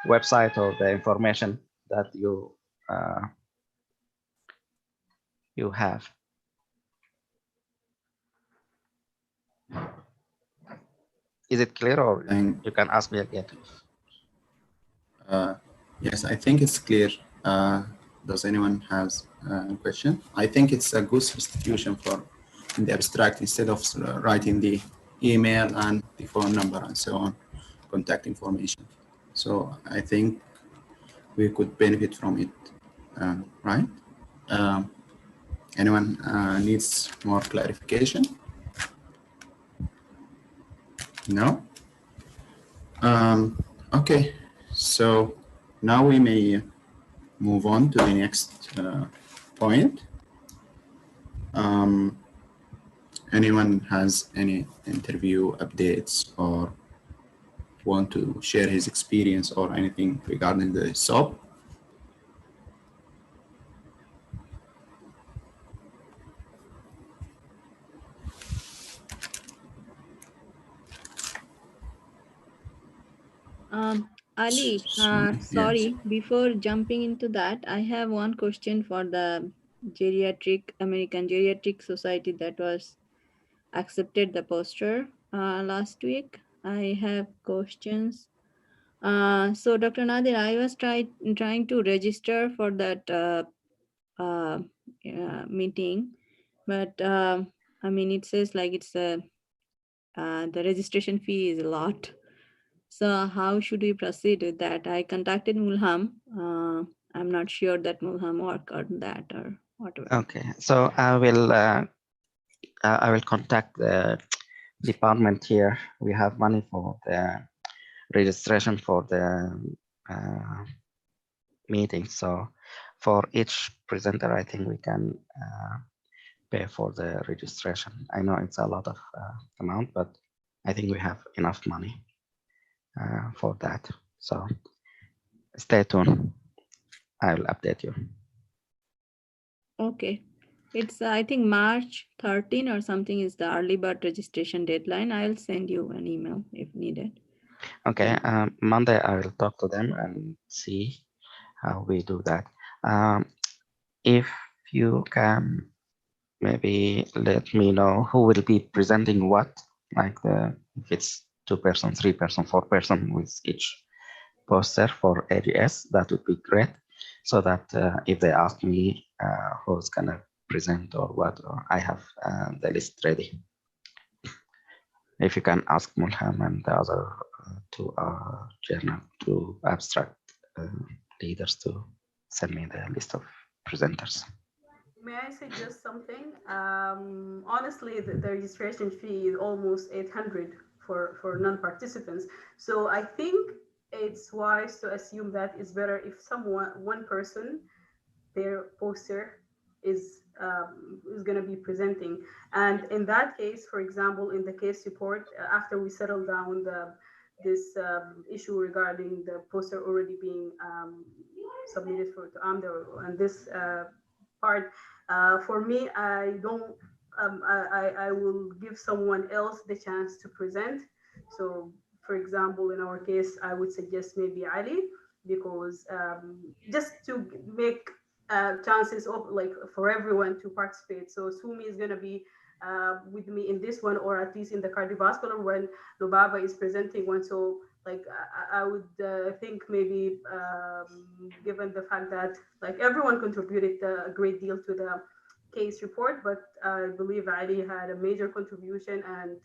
website or the information that you you have. Is it clear, or you can ask me again? Yes, I think it's clear. Does anyone has a question? I think it's a good substitution for in the abstract, instead of writing the email and the phone number and so on, contact information. So I think we could benefit from it, right? Anyone needs more clarification? No? Okay, so now we may move on to the next point. Anyone has any interview updates or want to share his experience or anything regarding the SOP? Ali, sorry, before jumping into that, I have one question for the American Geriatric Society that was accepted the poster last week. I have questions. So Dr. Nadir, I was trying to register for that meeting, but I mean, it says like it's the registration fee is a lot. So how should we proceed with that? I contacted Mulham. I'm not sure that Mulham worked on that or whatever. Okay, so I will contact the department here. We have money for the registration for the meeting. So for each presenter, I think we can pay for the registration. I know it's a lot of amount, but I think we have enough money for that. So stay tuned. I will update you. Okay. It's, I think March 13 or something is the early bird registration deadline. I'll send you an email if needed. Okay, Monday I will talk to them and see how we do that. If you can maybe let me know who will be presenting what, like if it's 2 person, 3 person, 4 person with each poster for ADS, that would be great. So that if they ask me who's gonna present or what, or I have the list ready. If you can ask Mulham and the other two journal, two abstract leaders to send me the list of presenters. May I suggest something? Honestly, the registration fee is almost 800 for non-participants. So I think it's wise to assume that it's better if one person, their poster is going to be presenting. And in that case, for example, in the case report, after we settle down this issue regarding the poster already being submitted to AMDA and this part, for me, I don't. I will give someone else the chance to present. So, for example, in our case, I would suggest maybe Ali, because just to make chances of like for everyone to participate. So Sumi is going to be with me in this one, or at least in the cardiovascular when Lubaba is presenting one. So like I would think maybe given the fact that like everyone contributed a great deal to the case report, but I believe Ali had a major contribution, and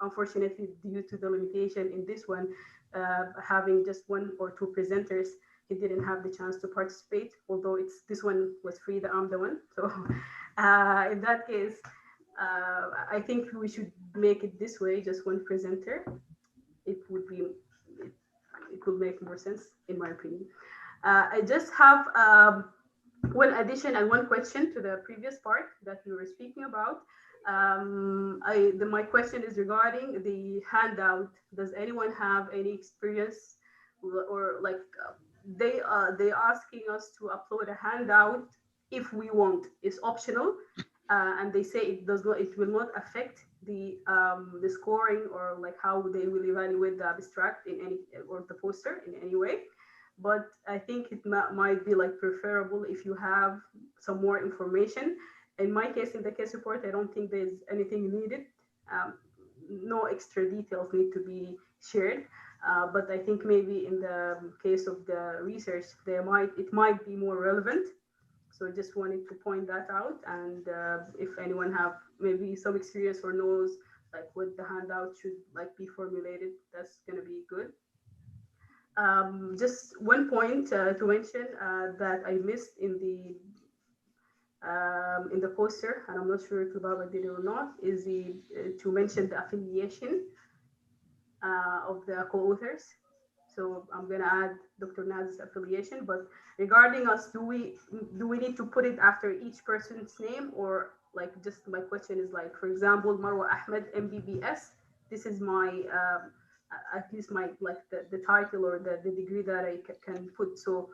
unfortunately due to the limitation in this one, having just 1 or 2 presenters, he didn't have the chance to participate, although this one was free, the one. So in that case, I think we should make it this way, just 1 presenter. It could make more sense in my opinion. I just have one addition and 1 question to the previous part that we were speaking about. My question is regarding the handout. Does anyone have any experience or like they asking us to upload a handout if we want? It's optional, and they say it will not affect the scoring or like how they will evaluate the abstract in any or the poster in any way. But I think it might be like preferable if you have some more information. In my case, in the case report, I don't think there's anything needed. No extra details need to be shared. But I think maybe in the case of the research, it might be more relevant. So I just wanted to point that out. And if anyone have maybe some experience or knows like what the handout should like be formulated, that's gonna be good. Just 1 point to mention that I missed in the poster, and I'm not sure if Lubaba did it or not, is to mention the affiliation of the co-authors. So I'm going to add Dr. Naz's affiliation, but regarding us, do we need to put it after each person's name, or like just my question is like, for example, Marwa Ahmed, MBBS, this is my, at least my, like the title or the degree that I can put. So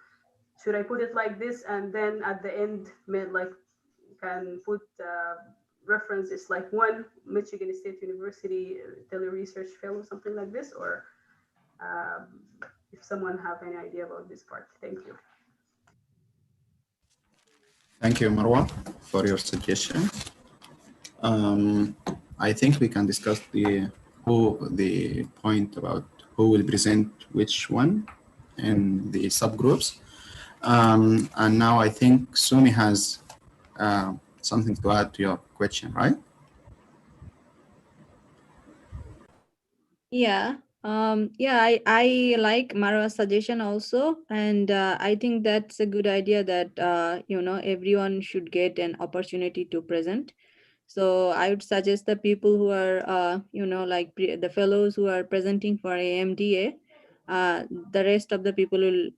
should I put it like this? And then at the end, like can put references like 1 Michigan State University Tele Research Fellow, something like this, or if someone have any idea about this part. Thank you. Thank you, Marwa, for your suggestion. I think we can discuss the point about who will present which one in the subgroups. And now I think Sumi has something to add to your question, right? Yeah. Yeah, I like Marwa's suggestion also. And I think that's a good idea that, everyone should get an opportunity to present. So I would suggest the people who are, like the fellows who are presenting for AMDA, the rest of the people will,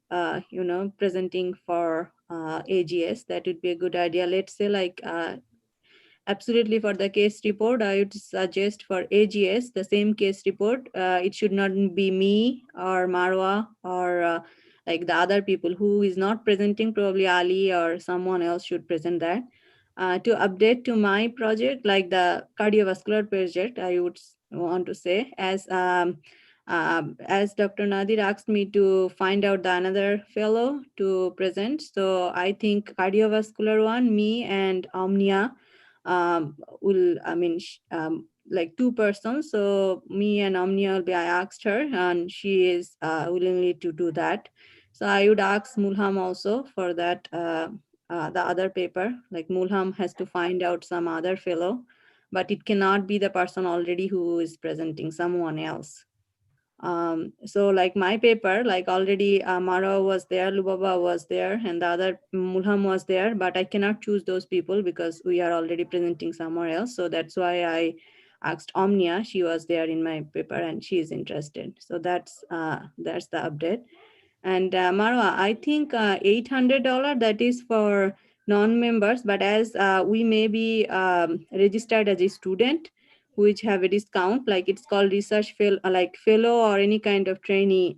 presenting for AGS. That would be a good idea. Let's say like, absolutely, for the case report, I would suggest for AGS, the same case report. It should not be me or Marwa or like the other people who is not presenting, probably Ali or someone else should present that. To update to my project, like the cardiovascular project, I would want to say, as Dr. Nadir asked me to find out the another fellow to present. So I think cardiovascular one, me and Omnia, like two persons. So me and Omnia will be, I asked her and she is willingly to do that. So I would ask Mulham also for that, the other paper, like Mulham has to find out some other fellow, but it cannot be the person already who is presenting, someone else. So like my paper, like already Mara was there, Lubaba was there, and the other Mulham was there, but I cannot choose those people because we are already presenting somewhere else. So that's why I asked Omnia. She was there in my paper and she is interested. So that's the update. And Marwa, I think $800, that is for non-members, but as we may be registered as a student, which have a discount, like it's called research like fellow or any kind of trainee.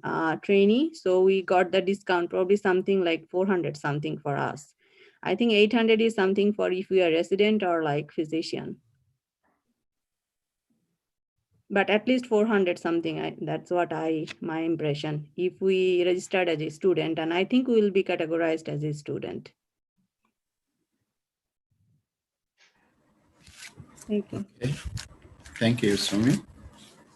So we got the discount, probably something like 400 something for us. I think 800 is something for if we are resident or like physician. But at least 400 something, that's what my impression, if we registered as a student, and I think we will be categorized as a student. Thank you. Okay. Thank you, Sumi,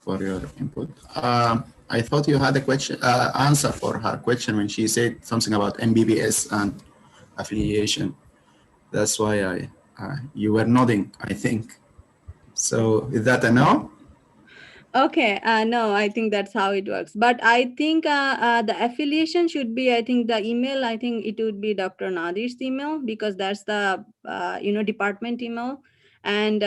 for your input. I thought you had a question, answer for her question when she said something about MBBS and affiliation. That's why you were nodding, I think. So is that a no? Okay, no, I think that's how it works. But I think the affiliation should be, I think the email, I think it would be Dr. Nadir's email, because that's the, department email. And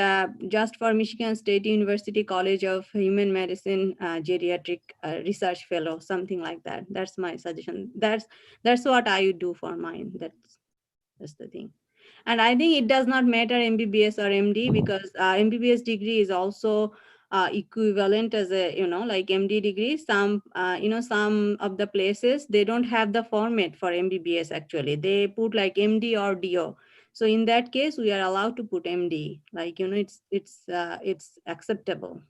just for Michigan State University College of Human Medicine Geriatric Research Fellow, something like that. That's my suggestion. That's what I would do for mine. That's the thing. And I think it does not matter MBBS or MD, because MBBS degree is also equivalent as a, like MD degree. Some, some of the places, they don't have the format for MBBS actually. They put like MD or DO. So in that case, we are allowed to put MD, like, it's acceptable,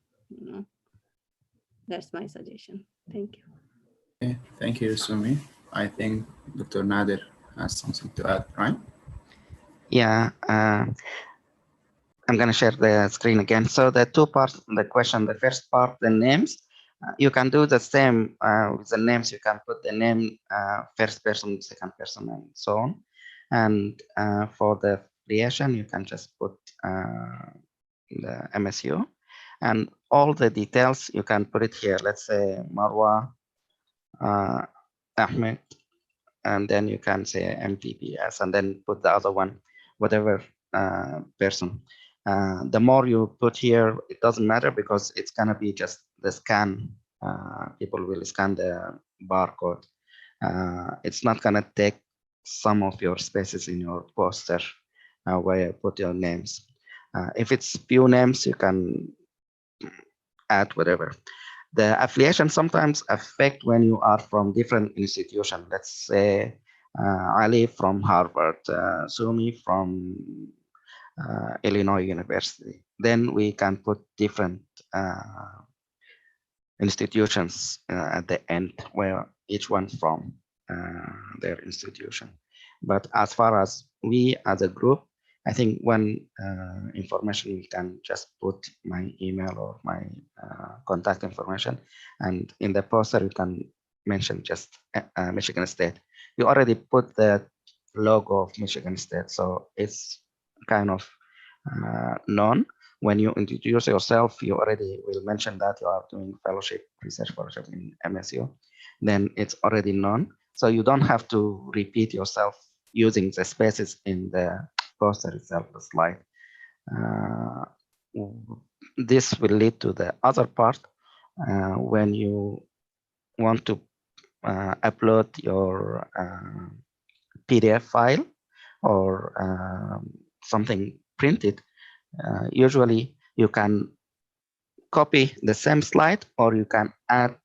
That's my suggestion. Thank you. Okay. Thank you, Sumi. I think Dr. Nader has something to add, right? Yeah, I'm going to share the screen again. So the two parts of the question, the first part, the names, you can do the same with the names. You can put the name first person, second person, and so on. And for the affiliation, you can just put the MSU. And all the details, you can put it here. Let's say Marwa Ahmed, and then you can say MPBS, and then put the other one, whatever person. The more you put here, it doesn't matter, because it's gonna be just the scan. People will scan the barcode. It's not gonna take some of your spaces in your poster where you put your names. If it's few names, you can add whatever. The affiliation sometimes affect when you are from different institutions. Let's say Ali from Harvard, Sumi from Illinois University. Then we can put different institutions at the end where each one from their institution. But as far as we as a group, I think one information we can just put my email or my contact information, and in the poster you can mention just Michigan State. You already put the logo of Michigan State, so it's kind of known. When you introduce yourself, you already will mention that you are doing fellowship, research fellowship in MSU, then it's already known. So you don't have to repeat yourself using the spaces in the poster itself, the slide. This will lead to the other part when you want to upload your PDF file or something printed. Usually you can copy the same slide or you can add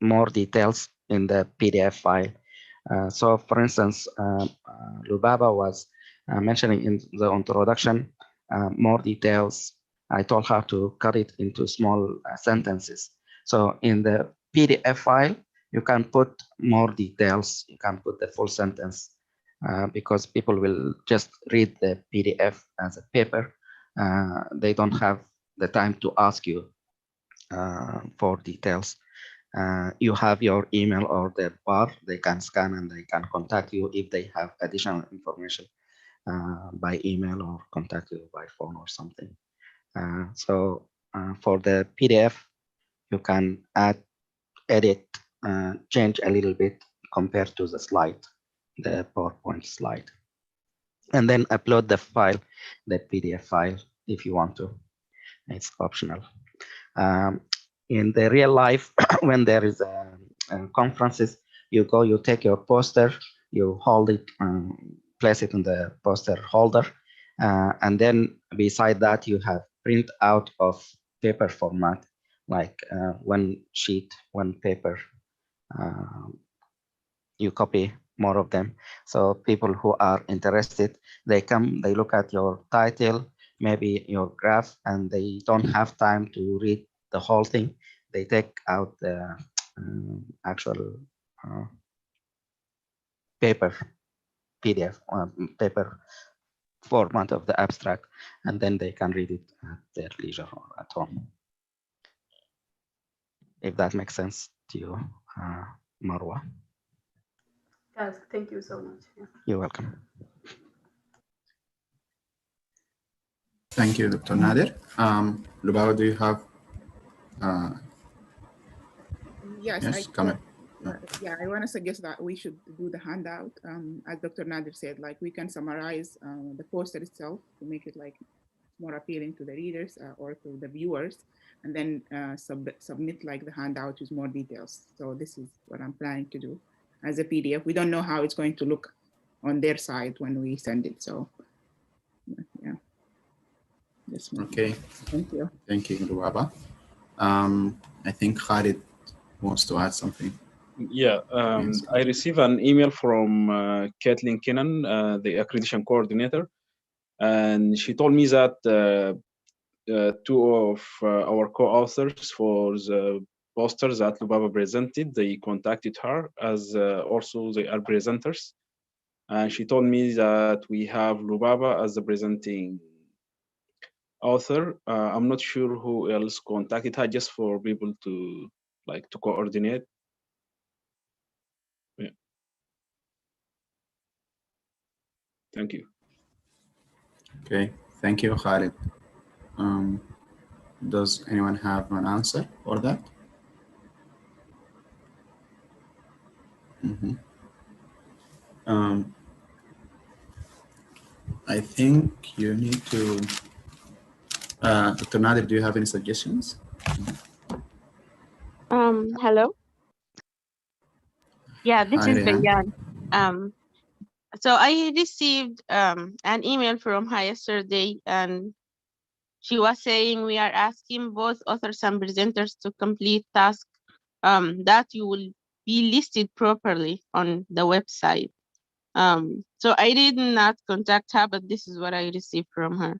more details in the PDF file. So for instance, Lubaba was mentioning in the introduction more details. I told her to cut it into small sentences. So in the PDF file, you can put more details. You can put the full sentence because people will just read the PDF as a paper. They don't have the time to ask you for details. You have your email or their bar, they can scan and they can contact you if they have additional information by email or contact you by phone or something. So for the PDF, you can add, edit, change a little bit compared to the slide, the PowerPoint slide. And then upload the file, the PDF file, if you want to. It's optional. In the real life, when there is conferences, you go, you take your poster, you hold it, place it in the poster holder, and then beside that you have print out of paper format, like one sheet, one paper. You copy more of them. So people who are interested, they come, they look at your title, maybe your graph, and they don't have time to read the whole thing. They take out the actual paper PDF, paper format of the abstract, and then they can read it at their leisure or at home. If that makes sense to you, Marwa. Yes, thank you so much. Yeah. You're welcome. Thank you, Dr. Nader. Lubaba, do you have? Yes, comment. Yeah, I want to suggest that we should do the handout. As Dr. Nader said, like we can summarize the poster itself to make it like more appealing to the readers or to the viewers, and then submit like the handout with more details. So this is what I'm planning to do as a PDF. We don't know how it's going to look on their side when we send it. So yeah. Okay. Thank you. Thank you, Lubaba. I think Khalid wants to add something. Yeah, I received an email from Kathleen Kinnan, the accreditation coordinator, and she told me that two of our co-authors for the posters that Lubaba presented, they contacted her as also they are presenters. And she told me that we have Lubaba as the presenting author. I'm not sure who else contacted her, just for people to like to coordinate. Yeah. Thank you. Okay, thank you, Khalid. Does anyone have an answer for that? I think you need to, Dr. Nader, do you have any suggestions? Hello. Yeah, this is Bayan. So I received an email from her yesterday, and she was saying we are asking both authors and presenters to complete tasks that you will be listed properly on the website. So I did not contact her, but this is what I received from her.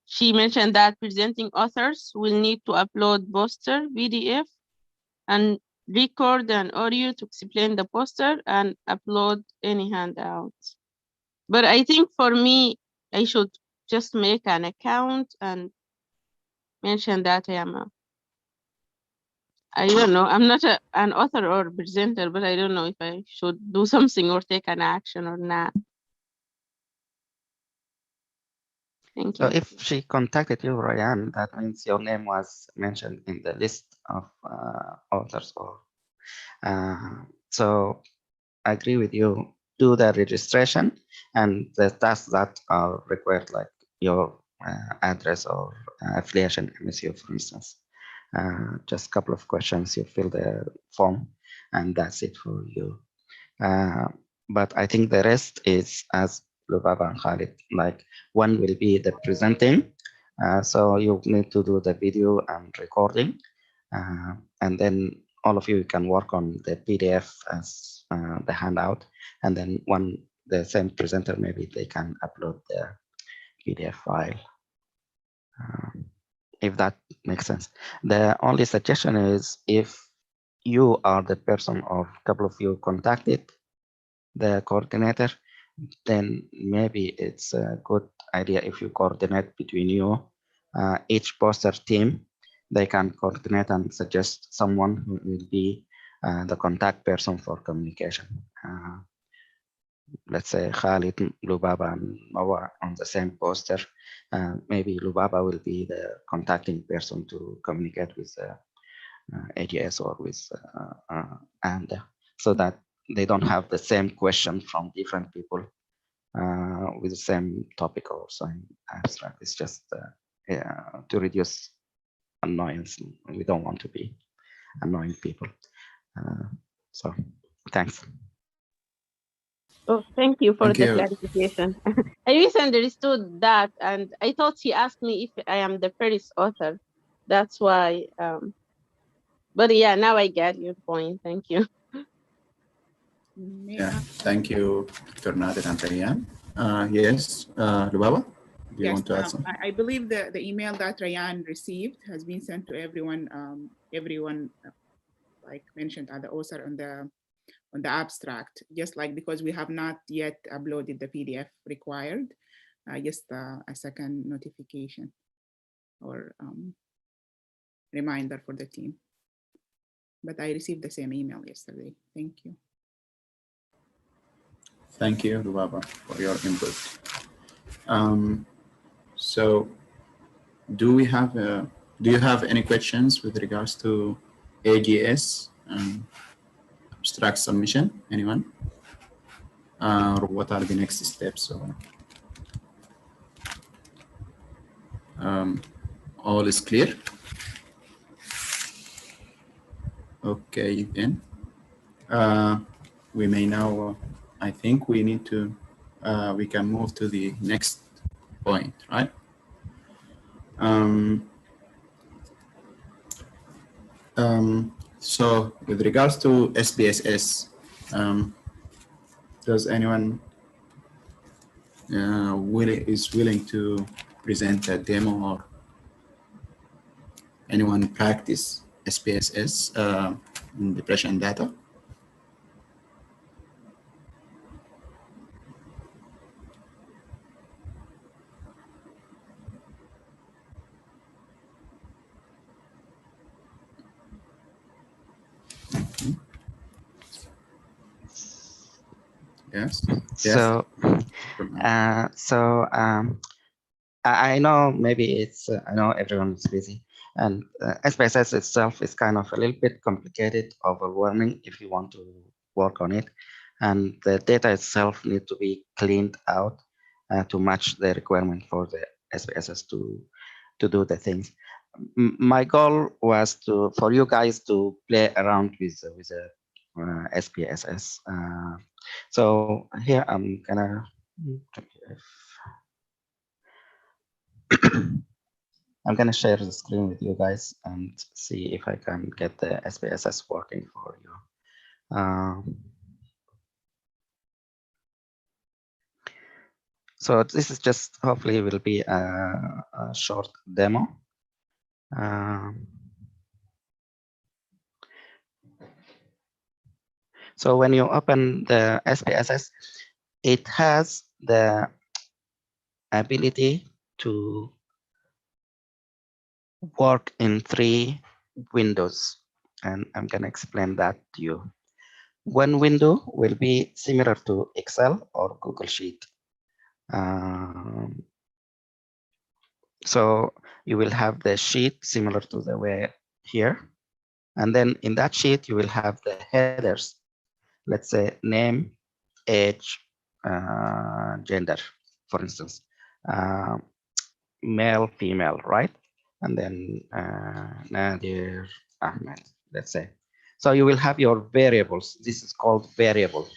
she mentioned that presenting authors will need to upload poster, PDF, and record an audio to explain the poster and upload any handouts. But I think for me, I should just make an account and mention that I don't know, I'm not an author or presenter, but I don't know if I should do something or take an action or not. Thank So you. if she contacted you, Ryan, that means your name was mentioned in the list of authors. Or so I agree with you. Do the registration and the tasks that are required, like your address or affiliation MSU, for instance. Just a couple of questions. You fill the form, and that's it for you. But I think the rest is as Lubaba and Khalid, like one will be the presenting. So you need to do the video and recording. And then all of you can work on the PDF as the handout. And then the same presenter, maybe they can upload the PDF file. If that makes sense. The only suggestion is if you are the person or a couple of you contacted the coordinator, then maybe it's a good idea if you coordinate between you. Each poster team, they can coordinate and suggest someone who will be the contact person for communication. Let's say Khalid, Lubaba, and Mawa on the same poster. Maybe Lubaba will be the contacting person to communicate with AGS or with and so that they don't have the same question from different people with the same topic or same abstract. It's just to reduce annoyance. We don't want to be annoying people. So thanks. Oh, thank you for Thank the you. clarification. I misunderstood that, and I thought she asked me if I am the first author. That's why. But yeah, now I get your point. Thank you. Yeah, thank you, Dr. Nader and Rayan. Yes, Lubaba, do you Yes, want to add something? I believe the email that Rayan received has been sent to everyone. Everyone, like mentioned, the author on the abstract. Just like because we have not yet uploaded the PDF required, just a second notification or reminder for the team. But I received the same email yesterday. Thank you. Thank you, Lubaba, for your input. So do you have any questions with regards to AGS abstract submission? Anyone? Or what are the next steps? All is clear? Okay, then. We may now, I think we need to, we can move to the next point, right? So with regards to SPSS, does anyone is willing to present a demo or anyone practice SPSS in depression data? Yes. So, I know maybe it's, I know everyone is busy, and SPSS itself is kind of a little bit complicated, overwhelming if you want to work on it. And the data itself need to be cleaned out to match the requirement for the SPSS to do the things. My goal was for you guys to play around with SPSS. So here I'm gonna I'm gonna share the screen with you guys and see if I can get the SPSS working for you. So this is just hopefully will be a short demo. So when you open the SPSS, it has the ability to work in 3 windows, and I'm going to explain that to you. One window will be similar to Excel or Google Sheet. So you will have the sheet similar to the way here. And then in that sheet, you will have the headers. Let's say name, age, gender, for instance, male, female, right? And then Nadir Ahmed, let's say. So you will have your variables. This is called variable.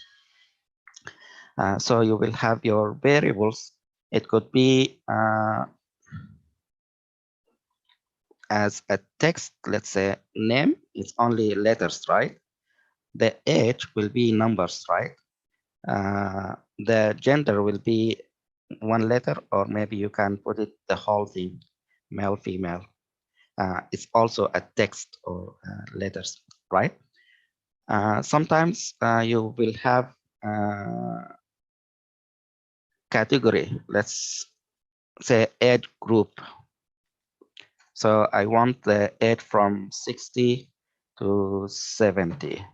So you will have your variables. It could be as a text, let's say name is only letters, right? The age will be numbers, right? The gender will be 1 letter, or maybe you can put it the whole thing, male, female. It's also a text or letters, right? Sometimes you will have category, let's say age group. So I want the age from 60 to 70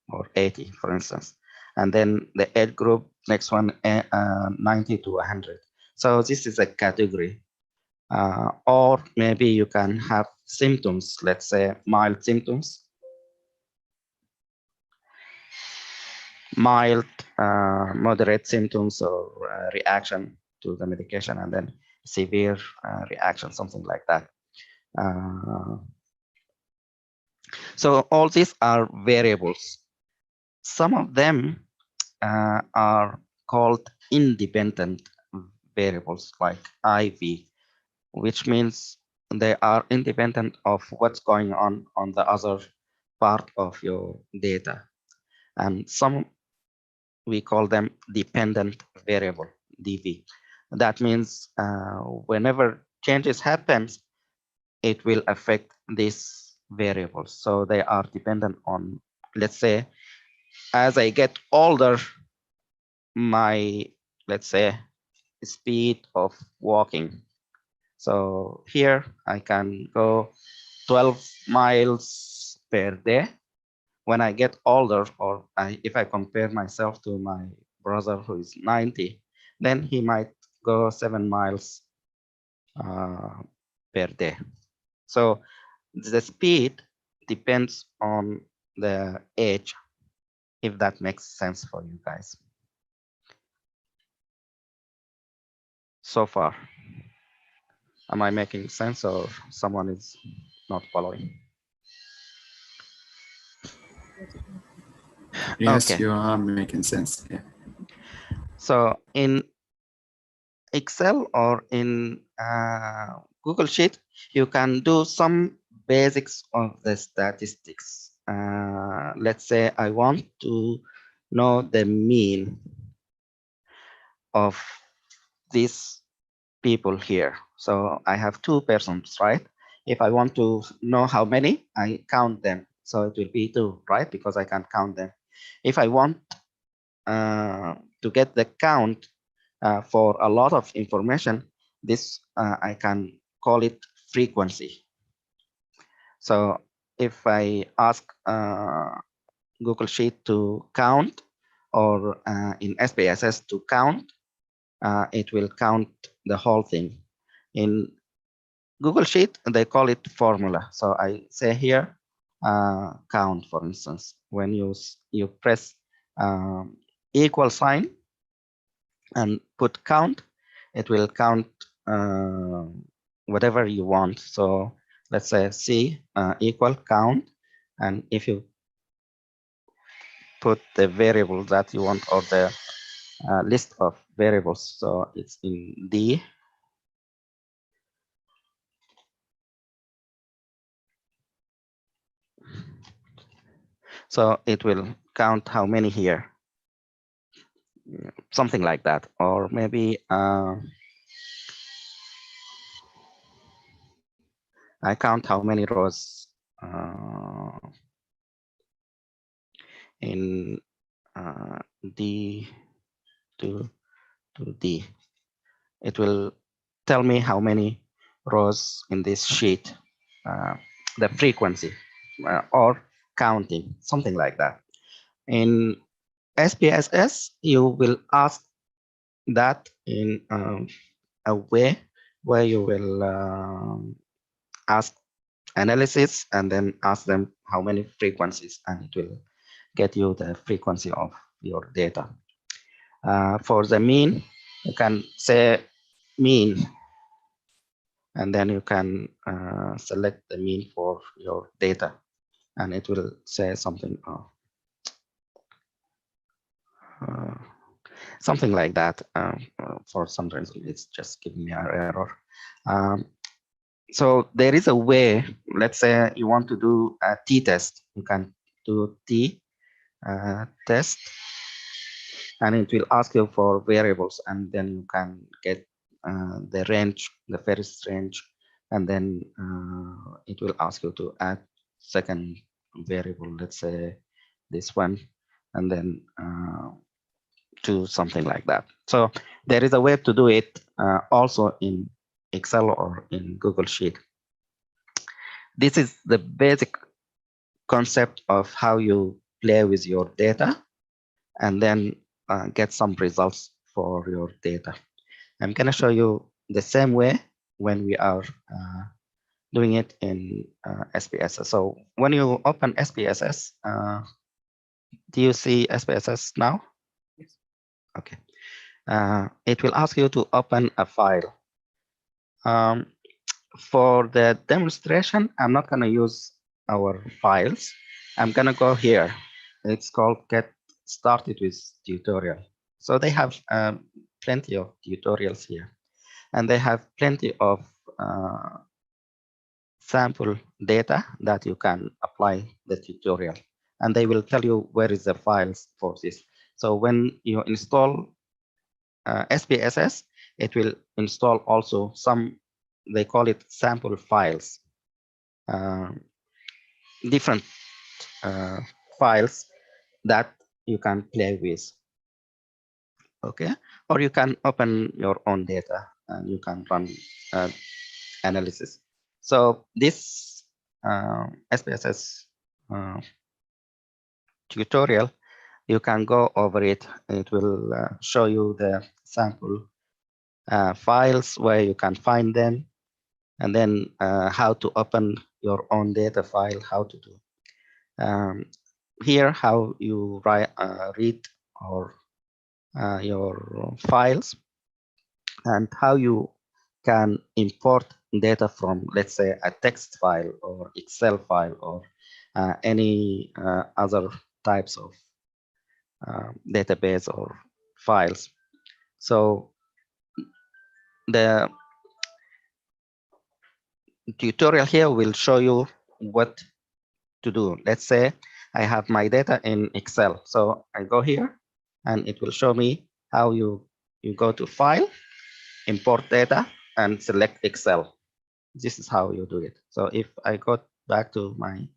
or 80, for instance. And then the age group, next one, 90 to 100. So this is a category. Or maybe you can have symptoms, let's say mild symptoms, mild, moderate symptoms or reaction to the medication, and then severe reaction, something like that. So all these are variables. Some of them are called independent variables, like IV, which means they are independent of what's going on the other part of your data. And some, we call them dependent variable, DV. That means whenever changes happens, it will affect these variables. So they are dependent on, let's say, as I get older, my, let's say, speed of walking. So here I can go 12 miles per day. When I get older, or if I compare myself to my brother who is 90, then he might go 7 miles per day. So the speed depends on the age, if that makes sense for you guys so far. Am I making sense, or someone is not following? Yes, Okay. you are making sense. Yeah. So in Excel or in Google Sheet, you can do some basics of the statistics. Let's say I want to know the mean of these people here. So I have 2 persons, right? If I want to know how many, I count them. So it will be 2, right? Because I can count them. If I want to get the count for a lot of information, this I can call it frequency. So if I ask Google Sheet to count, or in SPSS to count, it will count the whole thing. In Google Sheet, they call it formula. So I say here, count, for instance. When you press equal sign and put count, it will count whatever you want. So let's say C equal count, and if you put the variable that you want, or the list of variables, so it's in D. So it will count how many here. something like that, or maybe I count how many rows in D to D. It will tell me how many rows in this sheet, the frequency, or counting, something like that. In SPSS, you will ask that in a way where you will ask analysis and then ask them how many frequencies, and it will get you the frequency of your data. For the mean, you can say mean, and then you can select the mean for your data, and it will say something something like that. For some reason, it's just giving me an error. So there is a way. Let's say you want to do a t-test. You can do t-test, and it will ask you for variables, and then you can get the range, the first range, and then it will ask you to add second variable, let's say this one, and then do something like that. So there is a way to do it also in Excel or in Google Sheet. This is the basic concept of how you play with your data and then get some results for your data. I'm going to show you the same way when we are doing it in SPSS. So when you open SPSS, do you see SPSS now? Yes. Okay. It will ask you to open a file. For the demonstration, I'm not going to use our files. I'm going to go here. It's called Get Started with Tutorial. So they have plenty of tutorials here, and they have plenty of sample data that you can apply the tutorial, and they will tell you where is the files for this. So when you install SPSS, it will install also some, they call it sample files, different files that you can play with. Okay, or you can open your own data and you can run analysis. So this SPSS tutorial, you can go over it. It will show you the sample files, where you can find them, and then how to open your own data file, how to do here, how you write, read or your files, and how you can import data from, let's say, a text file or Excel file or any other types of database or files. So the tutorial here will show you what to do. Let's say I have my data in Excel. So I go here and it will show me how you go to File, Import Data, and select Excel. This is how you do it. So if I go back to my,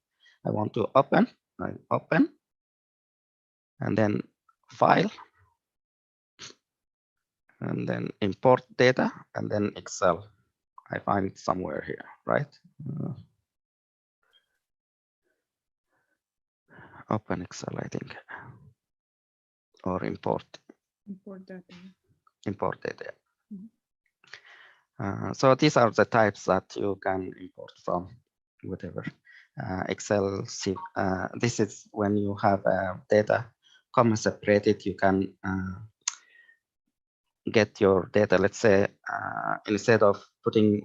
I want to open, I open, and then File, and then Import Data, and then Excel. I find it somewhere here, right? Open Excel, I think, or import. Import data. Import data. Mhm. So these are the types that you can import from whatever. Excel, this is when you have data comma separated, you can get your data, let's say, instead of putting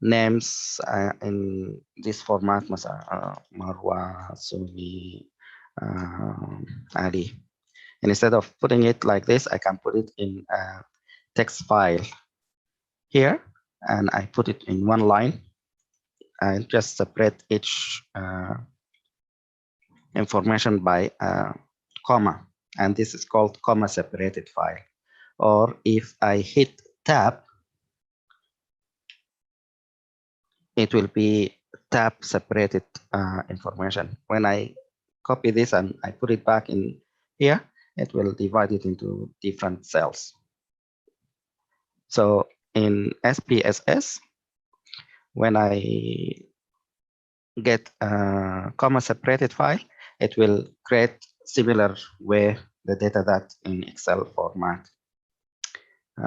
names in this format, Marwa, Sumi, Ali. And instead of putting it like this, I can put it in a text file here, and I put it in one line and just separate each information by comma, and this is called comma separated file. Or if I hit tab, it will be tab separated information. When I copy this and I put it back in here, it will divide it into different cells. So in SPSS, when I get a comma separated file, it will create similar way the data that in Excel format,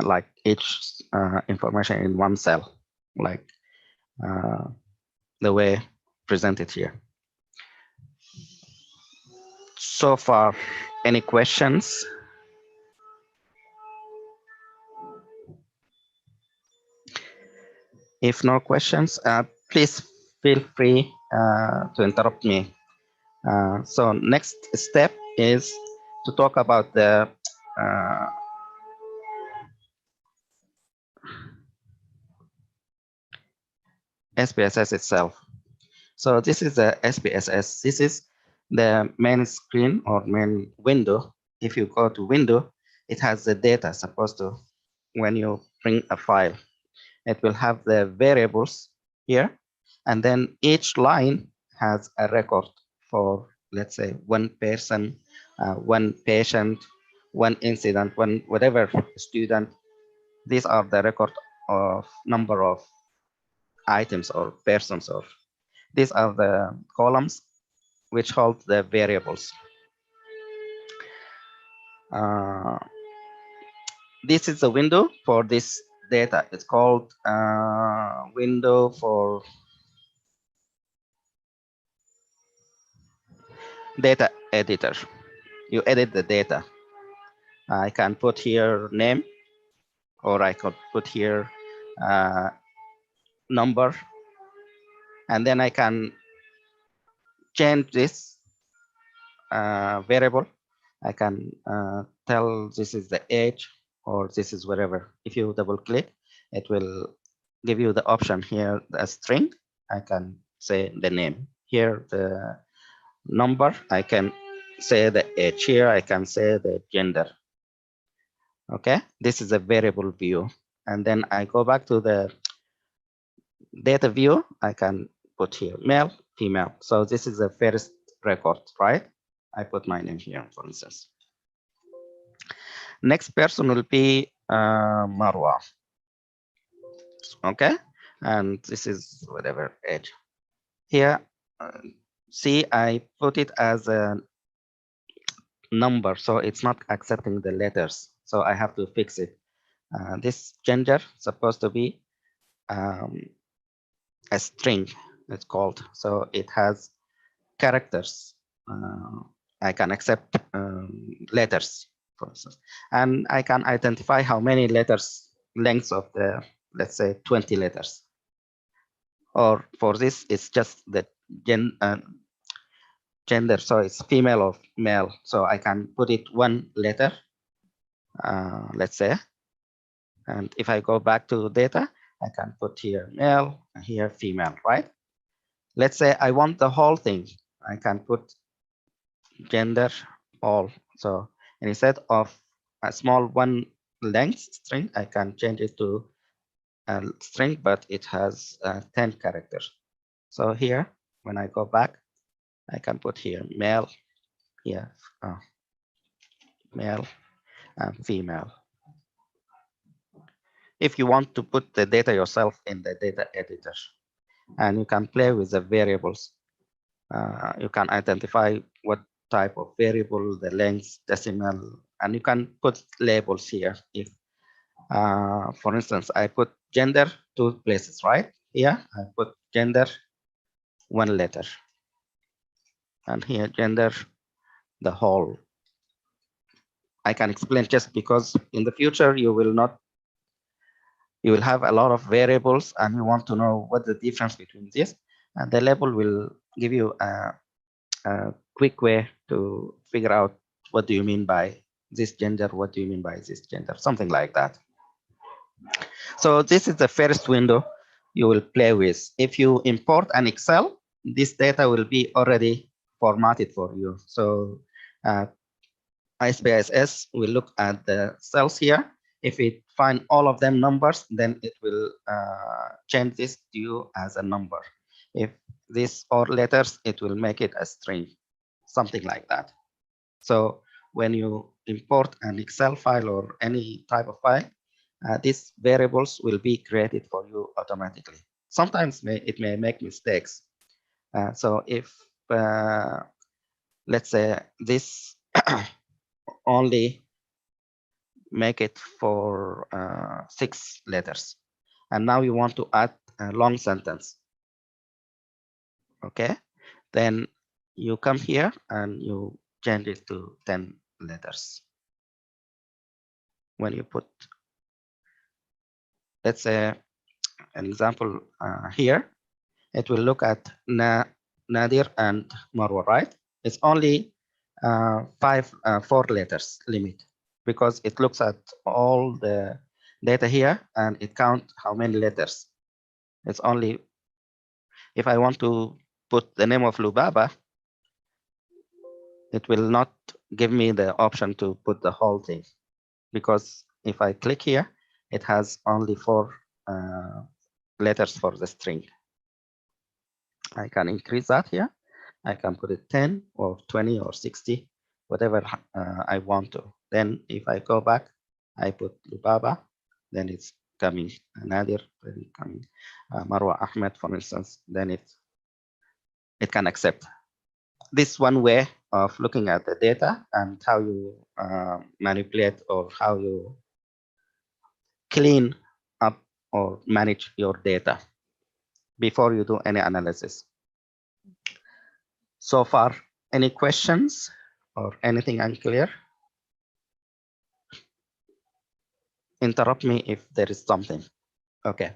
like each information in one cell, like the way presented here. So far, any questions? If no questions, please feel free to interrupt me. So next step is to talk about the SPSS itself. So this is the SPSS. This is the main screen or main window. If you go to window, it has the data supposed to, when you bring a file, it will have the variables here. And then each line has a record for, let's say, one person, one patient, one incident, one whatever student. These are the record of number of items or persons, or these are the columns which hold the variables. This is the window for this data. It's called window for data editor. You edit the data. I can put here name, or I could put here number, and then I can change this variable. I can tell this is the age, or this is whatever. If you double click, it will give you the option here, a string. I can say the name. Here, the number, I can say the age. Here, I can say the gender. Okay, this is a variable view. And then I go back to the data view. I can put here male, female. So this is the first record, right? I put my name here, for instance. Next person will be Marwa. Okay, and this is whatever age. Here, see, I put it as a number, so it's not accepting the letters. So I have to fix it. This gender supposed to be a string, it's called. So it has characters. I can accept letters, for instance, and I can identify how many letters, lengths of the, let's say 20 letters. Or for this, it's just the gender, so it's female or male. So I can put it one letter, let's say. And if I go back to data, I can put here male, here female, right? Let's say I want the whole thing. I can put gender all. So instead of a small one length string, I can change it to a string, but it has 10 characters. So here, when I go back, I can put here male, here male and female. If you want to put the data yourself in the data editor, and you can play with the variables, you can identify what type of variable, the length, decimal, and you can put labels here. If, for instance, I put gender 2 places, right? Here, I put gender 1 letter, and here gender the whole. I can explain just because in the future you will have a lot of variables and you want to know what the difference between this, and the label will give you a quick way to figure out what do you mean by this gender, what do you mean by this gender, something like that. So this is the first window you will play with. If you import an Excel, this data will be already formatted for you. So SPSS will look at the cells here. If it find all of them numbers, then it will change this to you as a number. If this or letters, it will make it a string, something like that. So when you import an Excel file or any type of file, these variables will be created for you automatically. Sometimes it may make mistakes. So if, let's say this only make it for 6 letters, and now you want to add a long sentence, okay, then you come here and you change it to 10 letters. When you put, let's say an example here, it will look at Nadir and Marwa, right? It's only 4 letters limit, because it looks at all the data here and it counts how many letters. It's only, if I want to put the name of Lubaba, it will not give me the option to put the whole thing, because if I click here, it has only 4 letters for the string. I can increase that here. I can put it 10 or 20 or 60, whatever I want to. Then if I go back, I put Lubaba, then it's coming Nadir, then it's coming Marwa Ahmed, for instance, then it can accept. This one way of looking at the data and how you manipulate or how you clean up or manage your data before you do any analysis. So far, any questions or anything unclear? Interrupt me if there is something. Okay.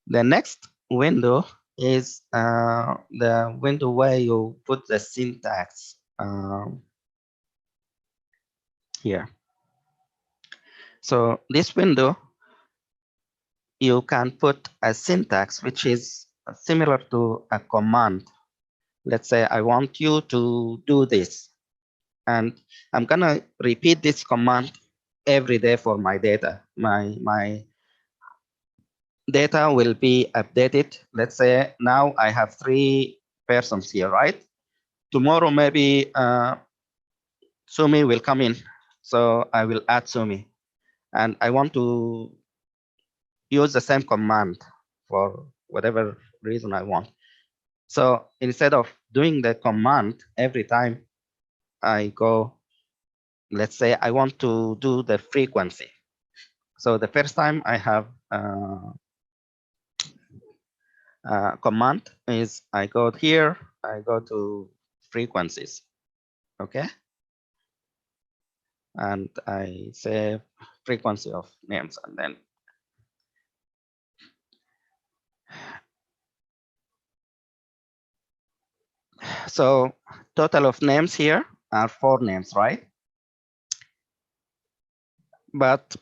The next window is the window where you put the syntax here. So this window, you can put a syntax which is similar to a command. Let's say I want you to do this, and I'm gonna repeat this command every day for my data. My data will be updated. Let's say now I have 3 persons here, right? Tomorrow maybe Sumi will come in, so I will add Sumi, and I want to use the same command for whatever reason I want. So instead of doing the command every time I go, let's say I want to do the frequency. So the first time I have command is I go here, I go to frequencies, okay? And I say frequency of names, and then so total of names here are 4 names, right? But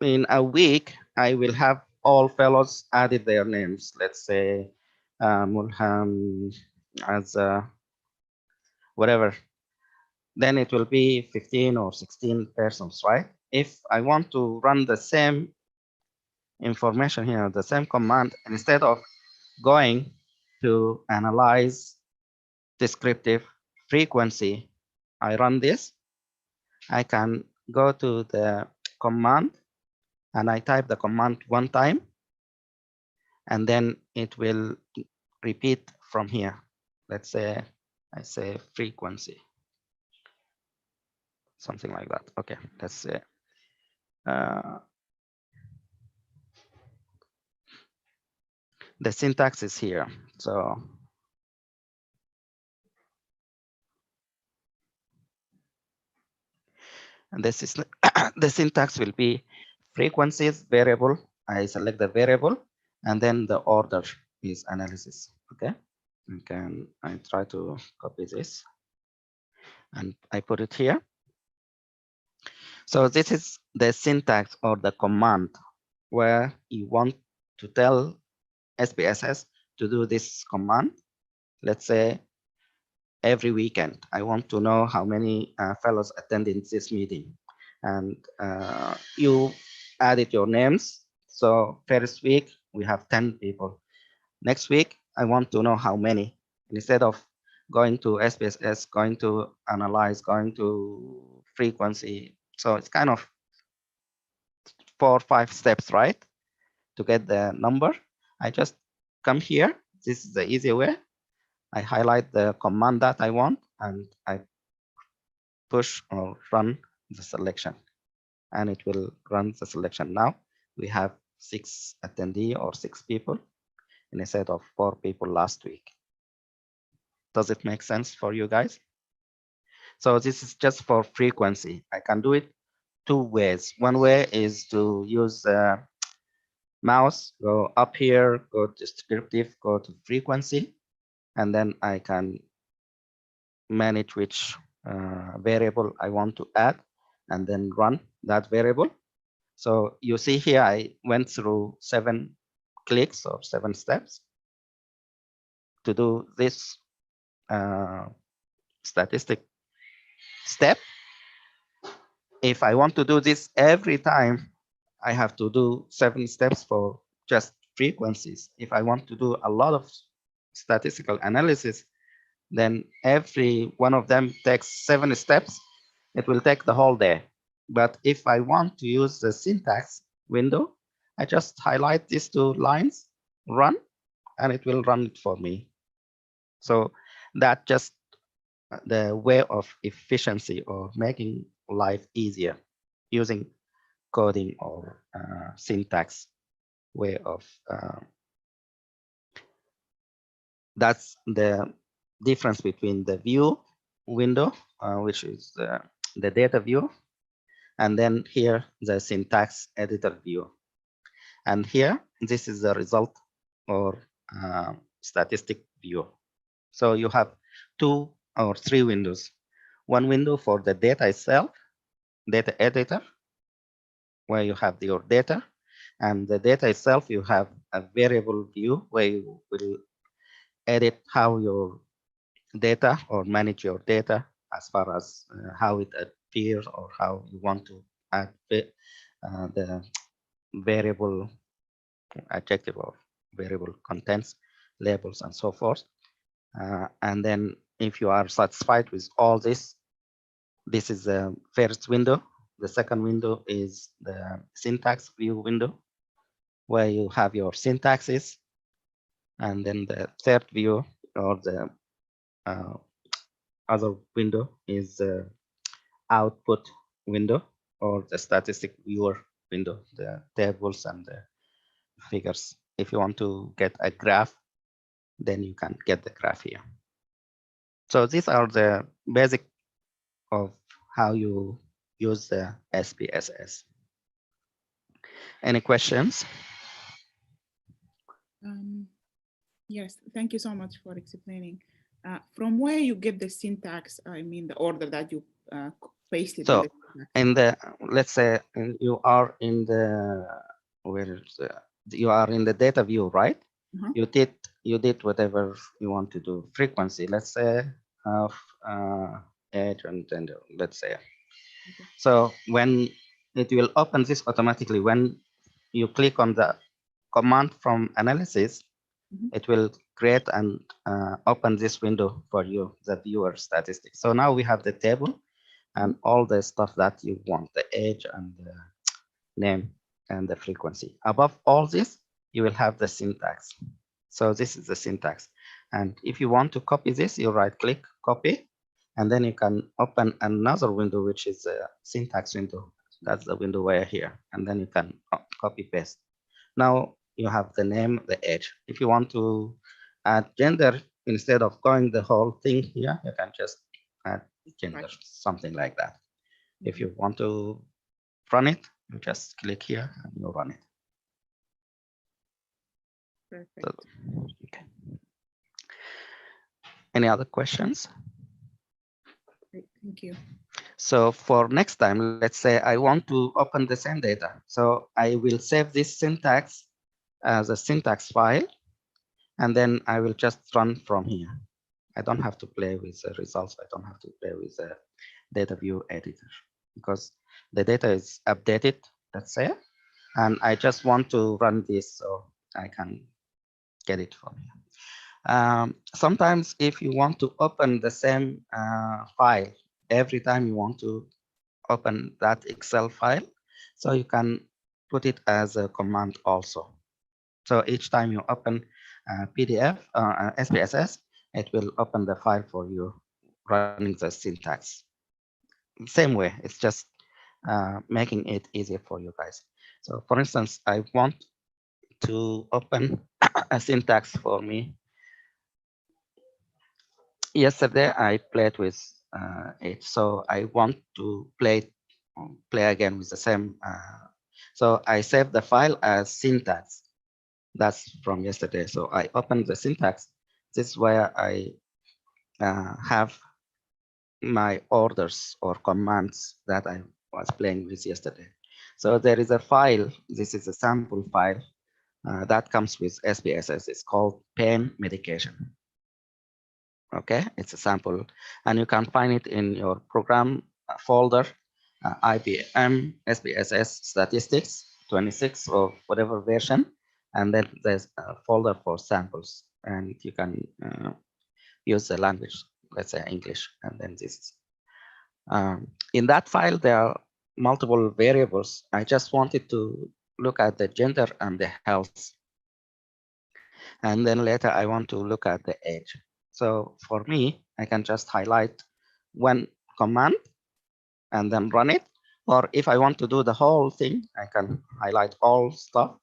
in a week, I will have all fellows added their names. Let's say Mulham as whatever. Then it will be 15 or 16 persons, right? If I want to run the same information here, the same command, instead of going to analyze descriptive frequency, I run this. I can go to the command and I type the command 1 time, and then it will repeat from here. Let's say I say frequency, something like that. Okay, let's say the syntax is here. So and this is the syntax will be frequencies variable. I select the variable, and then the order is analysis. Okay, I try to copy this and I put it here. So this is the syntax or the command where you want to tell SPSS to do this command. Let's say every weekend. I want to know how many fellows attended this meeting. And you added your names. So first week, we have 10 people. Next week, I want to know how many. Instead of going to SPSS, going to analyze, going to frequency. So it's kind of 4 or 5 steps, right? To get the number. I just come here. This is the easy way. I highlight the command that I want and I push or run the selection, and it will run the selection. Now we have 6 attendee or 6 people instead of 4 people last week. Does it make sense for you guys? So this is just for frequency. I can do it 2 ways. One way is to use the mouse, go up here, go to descriptive, go to frequency, and then I can manage which variable I want to add and then run that variable. So you see here, I went through 7 clicks or 7 steps to do this statistic step. If I want to do this every time, I have to do 7 steps for just frequencies. If I want to do a lot of statistical analysis, then every one of them takes 7 steps. It will take the whole day. But if I want to use the syntax window, I just highlight these 2 lines, run, and it will run it for me. So that just the way of efficiency or making life easier using coding or syntax way of that's the difference between the view window, which is the data view, and then here the syntax editor view. And here, this is the result or statistic view. So you have 2 or 3 windows. One window for the data itself, data editor, where you have your data, and the data itself, you have a variable view where you will edit how your data or manage your data as far as how it appears or how you want to add the variable adjective or variable contents, labels, and so forth. And then if you are satisfied with all this, this is the first window. The second window is the syntax view window, where you have your syntaxes. And then the third view or the other window is the output window or the statistic viewer window, the tables and the figures. If you want to get a graph, then you can get the graph here. So these are the basic of how you use the SPSS. Any questions? Yes, thank you so much for explaining. From where you get the syntax, I mean the order that you pasted. So in the, let's say you are in the, where is the, you are in the data view, right? You did whatever you want to do. Frequency, let's say of age and gender, let's say. So when it will open this automatically, when you click on the command from analysis, it will create and open this window for you, the viewer statistics. So now we have the table and all the stuff that you want, the age and the name and the frequency. Above all this, you will have the syntax. So this is the syntax. And if you want to copy this, you right click, copy, and then you can open another window, which is a syntax window. That's the window where here, and then you can copy paste. Now you have the name, the age. If you want to add gender, instead of going the whole thing here, you can just add gender, something like that. If you want to run it, you just click here and you run it. Perfect. So, okay. Any other questions? Great, thank you. So for next time, let's say I want to open the same data. So I will save this syntax as a syntax file, and then I will just run from here. I don't have to play with the results. I don't have to play with the data view editor because the data is updated, let's say, and I just want to run this so I can get it from here. Sometimes if you want to open the same file every time you want to open that Excel file, so you can put it as a command also. So each time you open PDF, SPSS, it will open the file for you running the syntax. Same way, it's just making it easier for you guys. So for instance, I want to open a syntax for me. Yesterday, I played with it, so I want to play again with the same. So I saved the file as syntax. That's from yesterday. So I opened the syntax. This is where I have my orders or commands that I was playing with yesterday. So there is a file. This is a sample file that comes with SPSS. It's called pain medication. Okay, it's a sample, and you can find it in your program folder, IBM SPSS statistics 26 or whatever version, and then there's a folder for samples, and you can use the language, let's say English, and then this. In that file, there are multiple variables. I just wanted to look at the gender and the health. And then later I want to look at the age. So for me, I can just highlight one command and then run it. Or if I want to do the whole thing, I can highlight all stuff.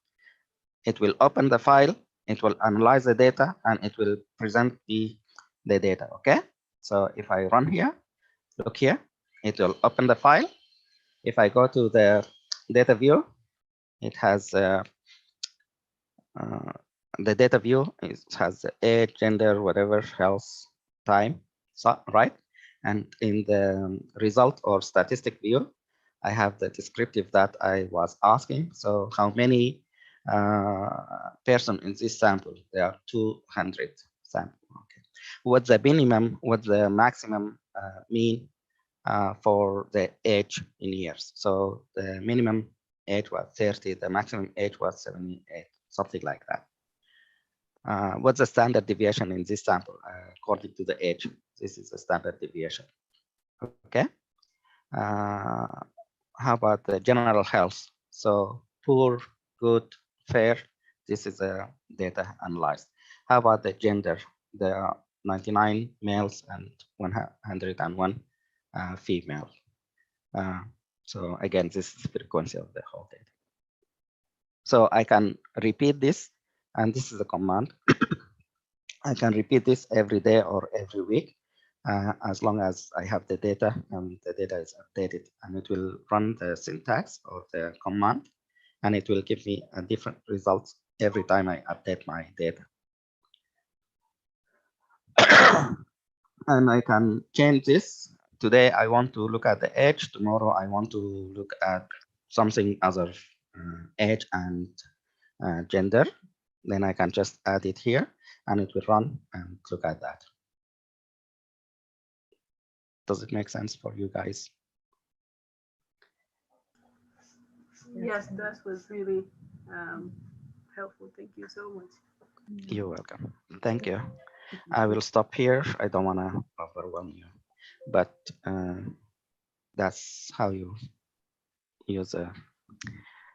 It will open the file, it will analyze the data, and it will present the data, okay? So if I run here, look here, it will open the file. If I go to the data view, it has the data view has age, gender, whatever, health, time, so, right? And in the result or statistic view, I have the descriptive that I was asking. So how many person in this sample? There are 200 sample. Okay. What's the minimum? What's the maximum mean for the age in years? So the minimum age was 30. The maximum age was 78. Something like that. What's the standard deviation in this sample according to the age? This is a standard deviation. Okay. How about the general health? So poor, good, fair. This is a data analyzed. How about the gender? There are 99 males and 101 female. So again, this is the frequency of the whole data. So I can repeat this, and this is a command. I can repeat this every day or every week, as long as I have the data and the data is updated, and it will run the syntax of the command, and it will give me a different results every time I update my data. And I can change this. Today I want to look at the age. Tomorrow I want to look at something other age and gender. Then I can just add it here, and it will run and look at that. Does it make sense for you guys? Yes, that was really helpful. Thank you so much. You're welcome. Thank you. I will stop here. I don't want to overwhelm you, but that's how you use a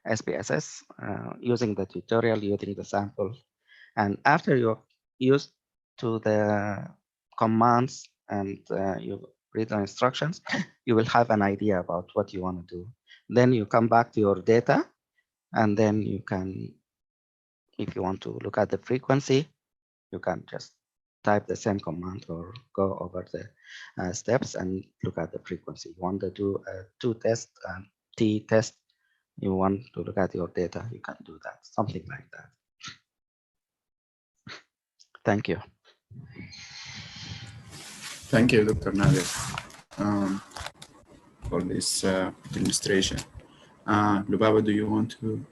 SPSS using the tutorial, using the sample. And after you're used to the commands and you read the instructions, you will have an idea about what you want to do. Then you come back to your data, and then you can, if you want to look at the frequency, you can just type the same command or go over the steps and look at the frequency. You want to do a 2 test and T test, you want to look at your data, you can do that, something like that. Thank you. Thank you, Dr. Nader, for this demonstration. Lubaba, do you want to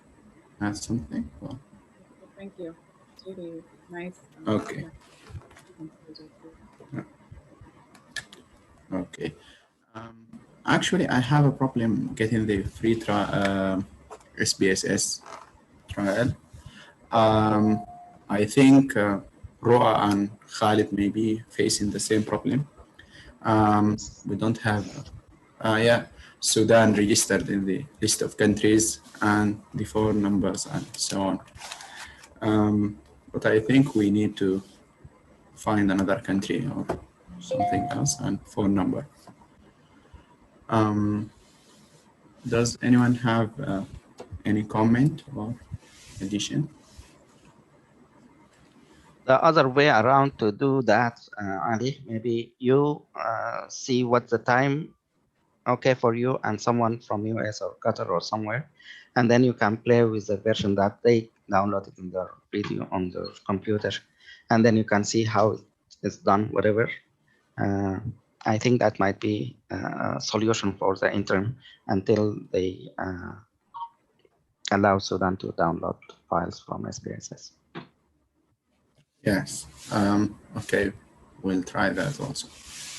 add something? Well, Thank you. It's really nice. Okay. Okay. Actually, I have a problem getting the free SPSS trial. I think Roa and Khalid may be facing the same problem. We don't have, Sudan registered in the list of countries and the phone numbers and so on. But I think we need to find another country or something else and phone number. Does anyone have any comment or addition? The other way around to do that, Ali, maybe you see what the time okay for you and someone from US or Qatar or somewhere, and then you can play with the version that they downloaded in their video on their computer, and then you can see how it's done, whatever. I think that might be a solution for the interim until they allow Sudan to download files from SPSS. Yes. Okay. We'll try that also.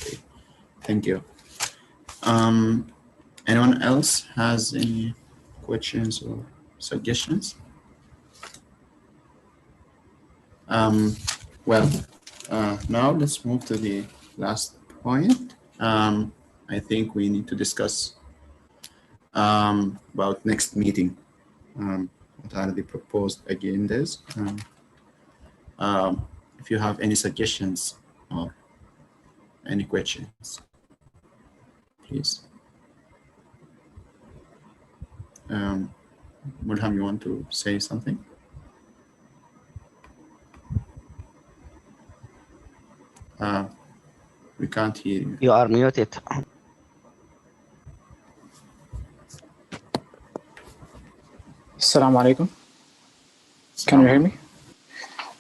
Okay. Thank you. Anyone else has any questions or suggestions? Well, now let's move to the last point. I think we need to discuss about next meeting. What are the proposed agendas? If you have any suggestions or any questions, please. Mulham, you want to say something? We can't hear you. You are muted. Assalamu alaikum. Can you hear me?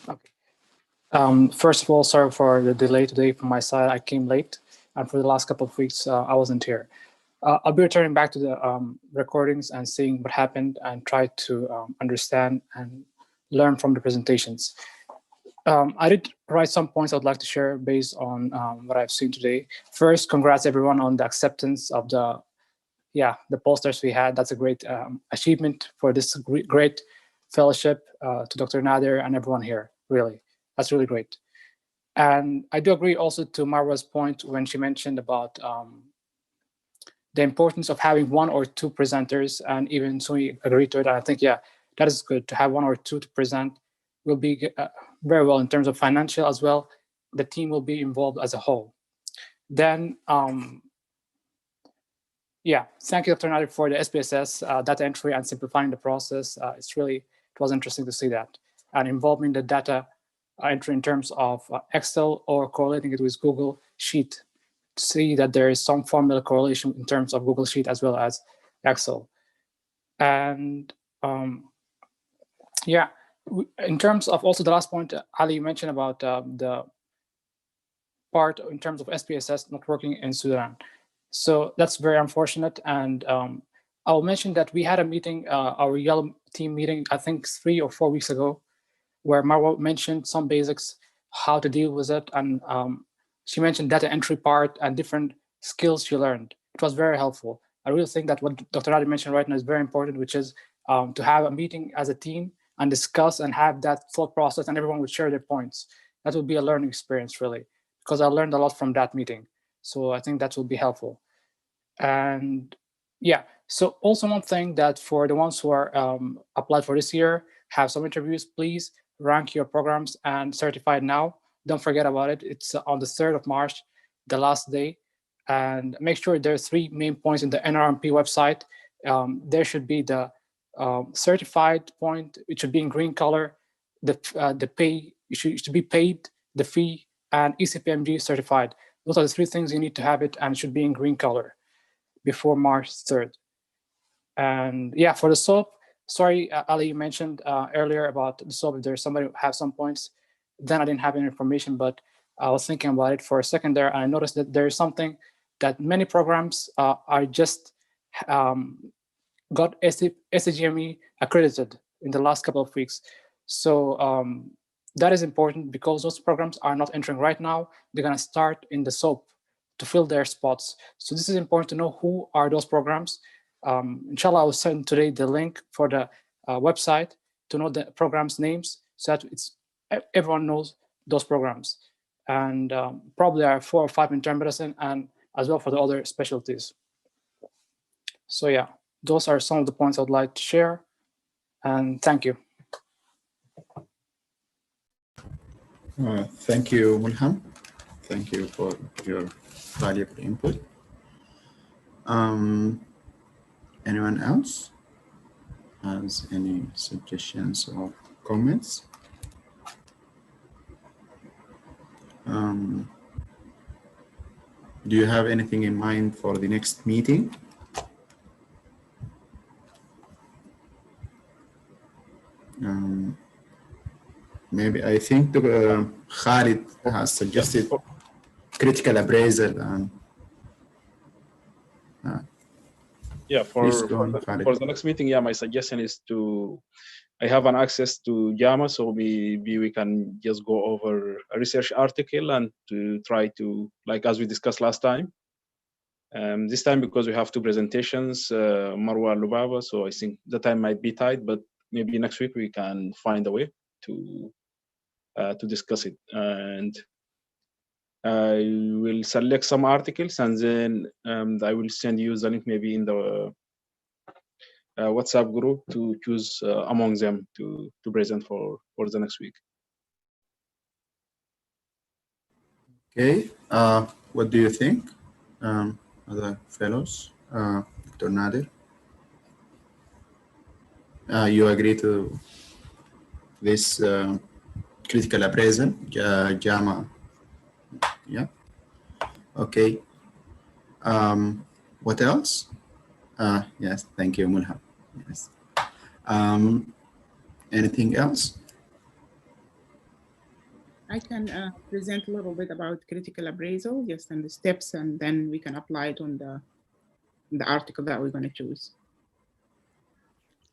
Okay. First of all, sorry for the delay today from my side. I came late, and for the last couple of weeks, I wasn't here. I'll be returning back to the recordings and seeing what happened and try to understand and learn from the presentations. I did write some points I'd like to share based on what I've seen today. First, congrats everyone on the acceptance of the posters we had. That's a great achievement for this great fellowship to Dr. Nader and everyone here, really. That's really great. And I do agree also to Marwa's point when she mentioned about the importance of having one or two presenters, and even Sui agreed to it. I think, yeah, that is good to have one or two to present. Will be very well in terms of financial as well. The team will be involved as a whole. Then, thank you, Dr. Nader, for the SPSS data entry and simplifying the process. It was interesting to see that. And involving the data entry in terms of Excel or correlating it with Google Sheet to see that there is some formula correlation in terms of Google Sheet as well as Excel. And in terms of also the last point, Ali mentioned about the part in terms of SPSS not working in Sudan. So that's very unfortunate. And I'll mention that we had a meeting, our yellow team meeting, I think 3 or 4 weeks ago, where Marwa mentioned some basics, how to deal with it. And she mentioned data entry part and different skills she learned. It was very helpful. I really think that what Dr. Radi mentioned right now is very important, which is to have a meeting as a team and discuss and have that thought process, and everyone would share their points. That would be a learning experience, really, because I learned a lot from that meeting. So I think that will be helpful. And so also one thing that for the ones who are applied for this year, have some interviews, please rank your programs and certify it now. Don't forget about it. It's on the 3rd of March, the last day. And make sure there are 3 main points in the NRMP website. There should be the certified point, it should be in green color, the pay, you should be paid, the fee, and ECPMG certified. Those are the 3 things you need to have it, and it should be in green color before March 3rd. And for the SOAP, sorry, Ali, you mentioned earlier about the SOAP, if there's somebody who has some points, then I didn't have any information, but I was thinking about it for a second there, and I noticed that there is something that many programs are just got SCGME accredited in the last couple of weeks. So that is important because those programs are not entering right now. They're going to start in the SOAP to fill their spots. So this is important to know who are those programs. Inshallah, I will send today the link for the website to know the programs' names, so that everyone knows those programs. And probably there are 4 or 5 internal medicine, and as well for the other specialties. So yeah, those are some of the points I'd like to share. And thank you. Thank you, Mulham. Thank you for your valuable input. Anyone else has any suggestions or comments? Do you have anything in mind for the next meeting? Maybe I think Khalid has suggested critical appraisal and yeah, for the next meeting, yeah, my suggestion is I have an access to JAMA, so maybe we can just go over a research article and to try to, like as we discussed last time. This time, because we have 2 presentations, Marwa and Lubaba, so I think the time might be tight, but maybe next week we can find a way to discuss it. And I will select some articles, and then I will send you the link maybe in the WhatsApp group to choose among them to present for the next week. Okay, what do you think, other fellows? Dr. Nadir, you agree to this critical appraisal, JAMA? Yeah. Okay. What else? Yes, thank you, Mulham. Yes. Anything else? I can present a little bit about critical appraisal, just and the steps, and then we can apply it on the article that we're going to choose.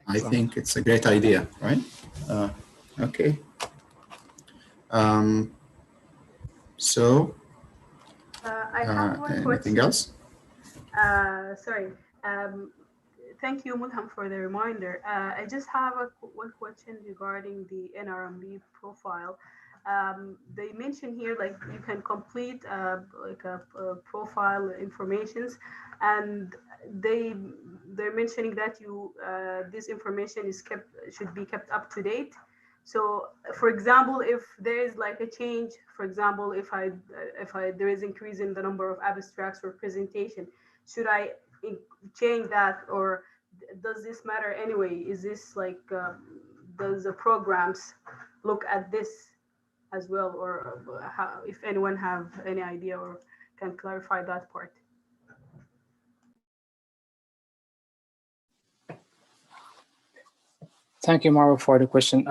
I think it's a great idea, right? Okay. So, I have one anything question. else? Sorry. Thank you, Mulham, for the reminder. I just have one question regarding the NRMB profile. They mention here, like, you can complete like a profile informations, and they're mentioning that this information should be kept up to date. So, for example, if there is like a change, for example, if there is increase in the number of abstracts or presentation, should I change that, or does this matter anyway? Is this like does the programs look at this as well, or if anyone have any idea or can clarify that part? Thank you, Mauro, for the question.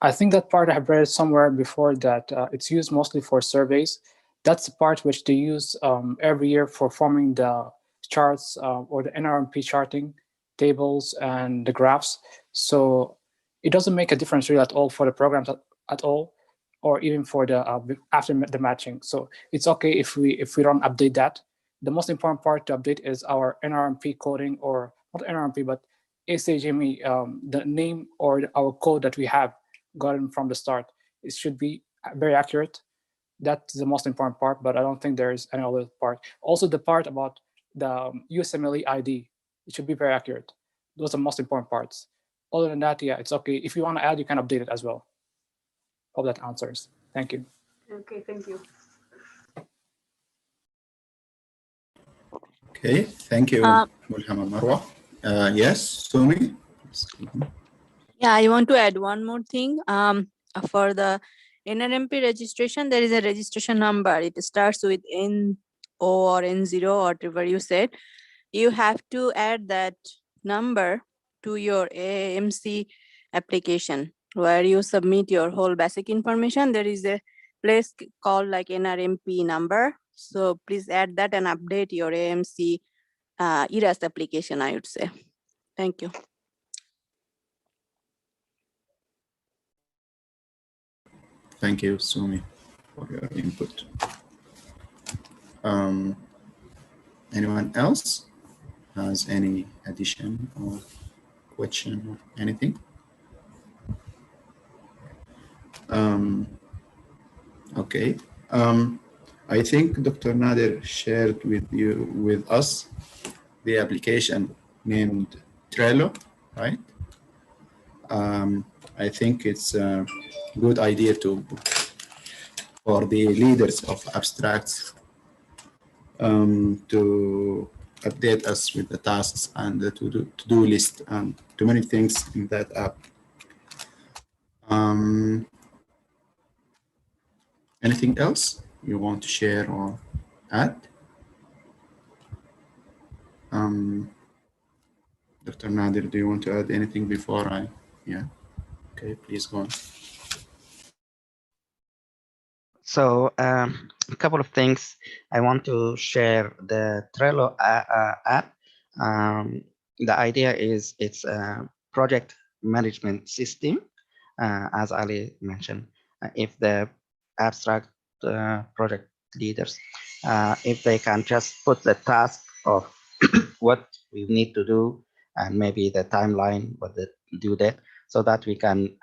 I think that part I have read somewhere before that it's used mostly for surveys. That's the part which they use every year for forming the charts or the NRMP charting tables and the graphs. So it doesn't make a difference really at all for the programs at all, or even for the after the matching. So it's okay if we don't update that. The most important part to update is our NRMP coding, or not NRMP, but ACGME, the name or our code that we have gotten from the start. It should be very accurate. That's the most important part, but I don't think there is any other part. Also, the part about the USMLE ID, it should be very accurate. Those are the most important parts. Other than that, yeah, it's okay. If you want to add, you can update it as well. Hope that answers. Thank you. Okay, thank you. Okay, thank you, Mulham and Marwa. Yes, Sumi? Yeah, I want to add one more thing. For the NRMP registration, there is a registration number. It starts with N0 or N0, whatever you said. You have to add that number to your AMC application where you submit your whole basic information. There is a place called like NRMP number. So please add that and update your AMC ERAS application, I would say. Thank you. Thank you, Sumi, for your input. Anyone else has any addition or question or anything? Okay. I think Dr. Nader shared with us the application named Trello, right? I think it's a good idea for the leaders of abstracts to update us with the tasks and the to-do list and too many things in that app. Anything else you want to share or add? Dr. Nadir, do you want to add anything before I? Yeah. Okay, please go on. So a couple of things. I want to share the Trello app. The idea is it's a project management system, as Ali mentioned. If the abstract project leaders, if they can just put the task of what we need to do and maybe the timeline, what the due date, so that we can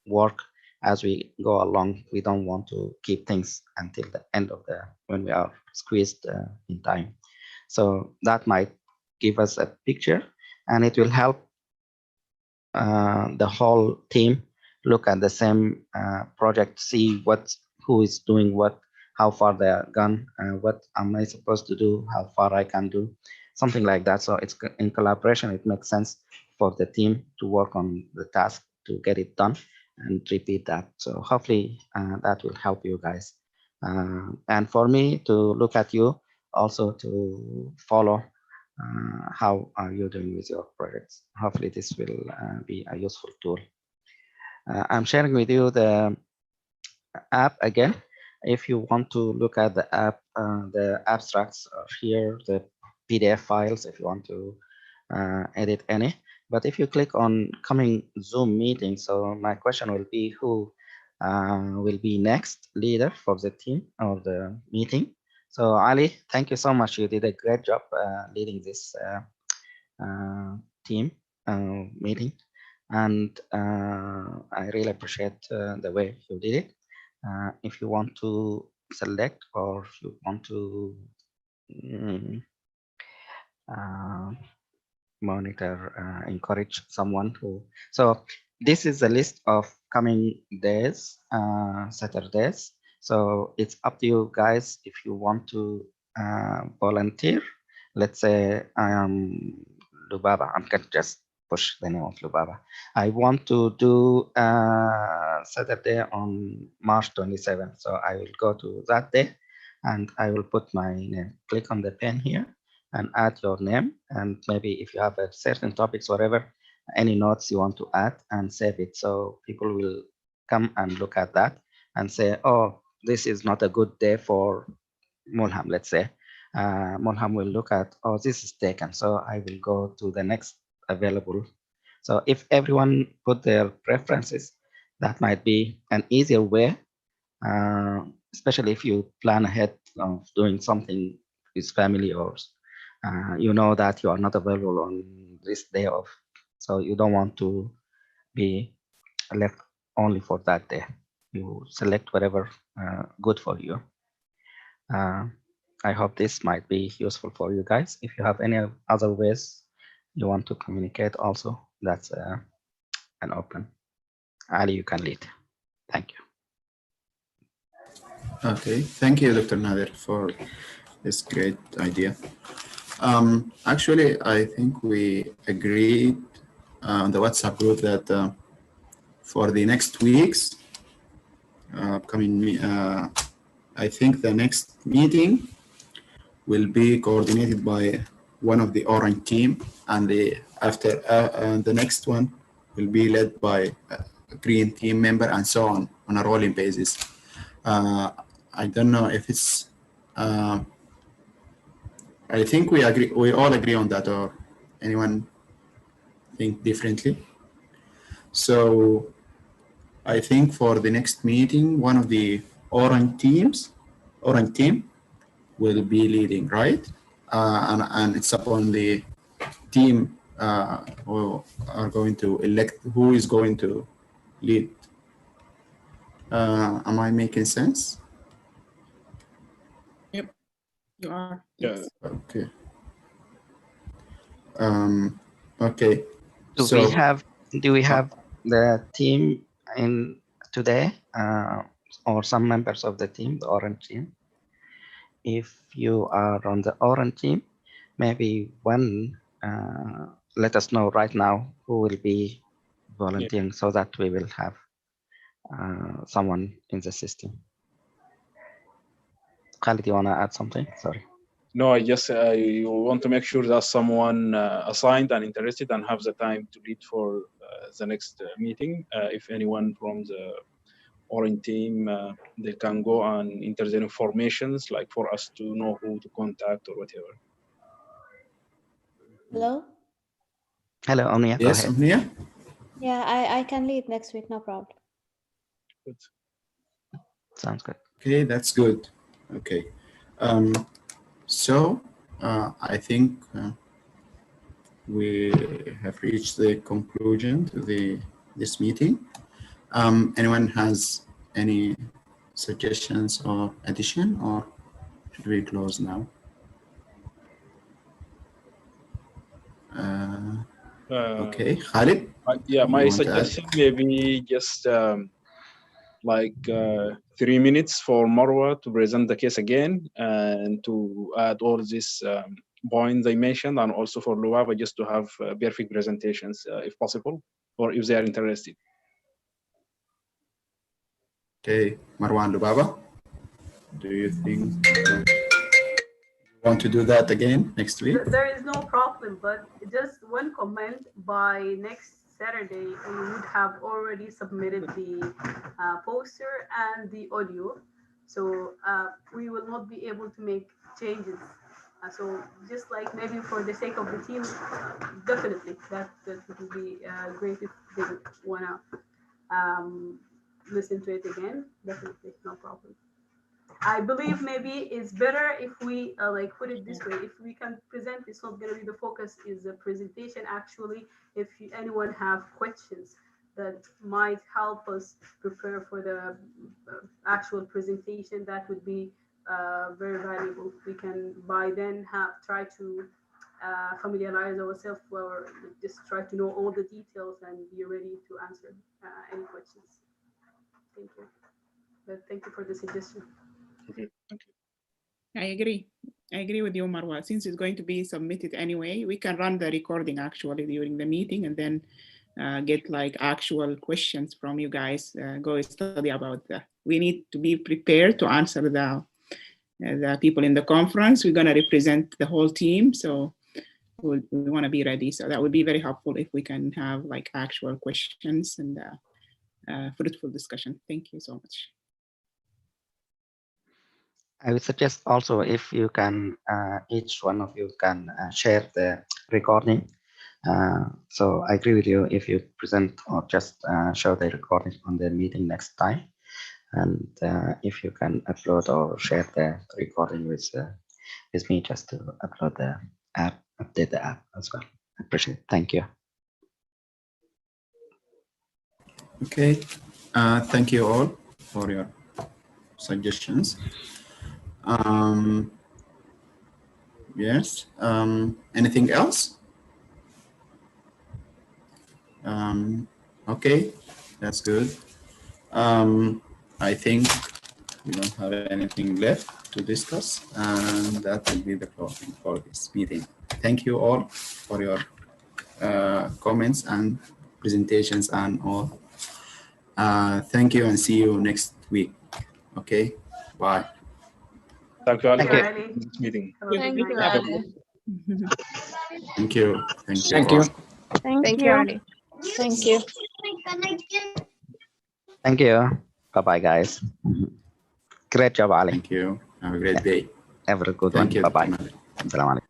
work as we go along. We don't want to keep things until the end of when we are squeezed in time. So that might give us a picture, and it will help the whole team look at the same project, see who is doing what, how far they are gone, what am I supposed to do, how far I can do, something like that. So it's in collaboration. It makes sense for the team to work on the task to get it done and repeat that. So hopefully that will help you guys. And for me to look at you, also to follow how are you doing with your projects. Hopefully this will be a useful tool. I'm sharing with you the app again. If you want to look at the app, the abstracts are here, the PDF files, if you want to edit any. But if you click on coming Zoom meeting, so my question will be who will be next leader for the team or the meeting. So Ali, thank you so much. You did a great job leading this team meeting. And I really appreciate the way you did it. If you want to select or if you want to monitor, encourage someone who, so this is a list of coming days, Saturdays. So it's up to you guys if you want to volunteer. Let's say I am Lubaba. I'm going to just push the name of Lubaba. I want to do Saturday on March 27th. So I will go to that day and I will put my name. Click on the pen here and add your name, and maybe if you have a certain topics, whatever, any notes you want to add, and save it. So people will come and look at that and say, oh, this is not a good day for Mulham, let's say. Mulham will look at, oh, this is taken, so I will go to the next available. So if everyone put their preferences, that might be an easier way, especially if you plan ahead of doing something with family, or you know that you are not available on this day off, so you don't want to be left only for that day. You select whatever good for you. I hope this might be useful for you guys. If you have any other ways you want to communicate also, that's an open. Ali, you can lead. Thank you. Okay, thank you, Dr. Nader, for this great idea. Actually, I think we agreed on the WhatsApp group that for the next weeks, I think the next meeting will be coordinated by one of the Orange team, and the next one will be led by a Green team member, and so on a rolling basis. I don't know if it's. I think we agree. We all agree on that, or anyone think differently? So I think for the next meeting, one of the Orange team will be leading, right? And it's upon the team who are going to elect who is going to lead. Am I making sense? Yep, you are. Yeah. Okay. Okay. Do So we have the team in today, or some members of the team, the orange team? If you are on the orange team, maybe one, let us know right now who will be volunteering, so that we will have someone in the system. Khalid, you want to add something? Sorry. No, I just want to make sure that someone assigned and interested and have the time to lead for the next meeting. If anyone from the Orange team, they can go and enter their informations, like for us to know who to contact or whatever. Hello? Hello, Omnia, go yes, ahead. Omnia? Yeah, I can lead next week, no problem. Good. Sounds good. Okay, that's good. Okay. So I think we have reached the conclusion to this meeting. Anyone has any suggestions or addition, or should we close now? Okay, Khalid? Yeah, you my want to add? suggestion maybe just like 3 minutes for Marwa to present the case again and to add all these points I mentioned, and also for Luaba just to have perfect presentations if possible, or if they are interested. Okay, Marwan Lubaba, do you think you want to do that again next week? There is no problem, but just one comment: by next Saturday, we would have already submitted the poster and the audio, so we will not be able to make changes. So just like maybe for the sake of the team, definitely that would be great if they wanna listen to it again. Definitely, no problem. I believe maybe it's better if we like put it this way. If we can present, it's not going to be the focus. Is the presentation actually? If anyone have questions that might help us prepare for the actual presentation, that would be very valuable. We can by then try to familiarize ourselves, or just try to know all the details and be ready to answer any questions. Thank you. But thank you for the suggestion. Okay, thank you. I agree. I agree with you, Marwa. Since it's going to be submitted anyway, we can run the recording actually during the meeting and then get like actual questions from you guys. Go study about that. We need to be prepared to answer the people in the conference. We're going to represent the whole team. So we want to be ready. So that would be very helpful if we can have like actual questions and fruitful discussion. Thank you so much. I would suggest also if you can, each one of you can share the recording. So I agree with you if you present or just show the recording on the meeting next time. And if you can upload or share the recording with me just to upload the app, update the app as well. I appreciate it. Thank you. Okay, thank you all for your suggestions. Yes, anything else? Okay, that's good. I think we don't have anything left to discuss, and that will be the closing for this meeting. Thank you all for your comments and presentations and all. Thank you and see you next week. Okay, bye. Thank you, Ali, Thank for you. this meeting. Thank you, Have a Ali. Thank you. Thank you. Thank you. Thank you, you. Ali. Thank you. Thank you. Bye-bye, guys. Great job, Ali. Thank you. Have a great day. Have a good Thank one. you. Bye-bye. Dr. Malik. Assalamu alaikum.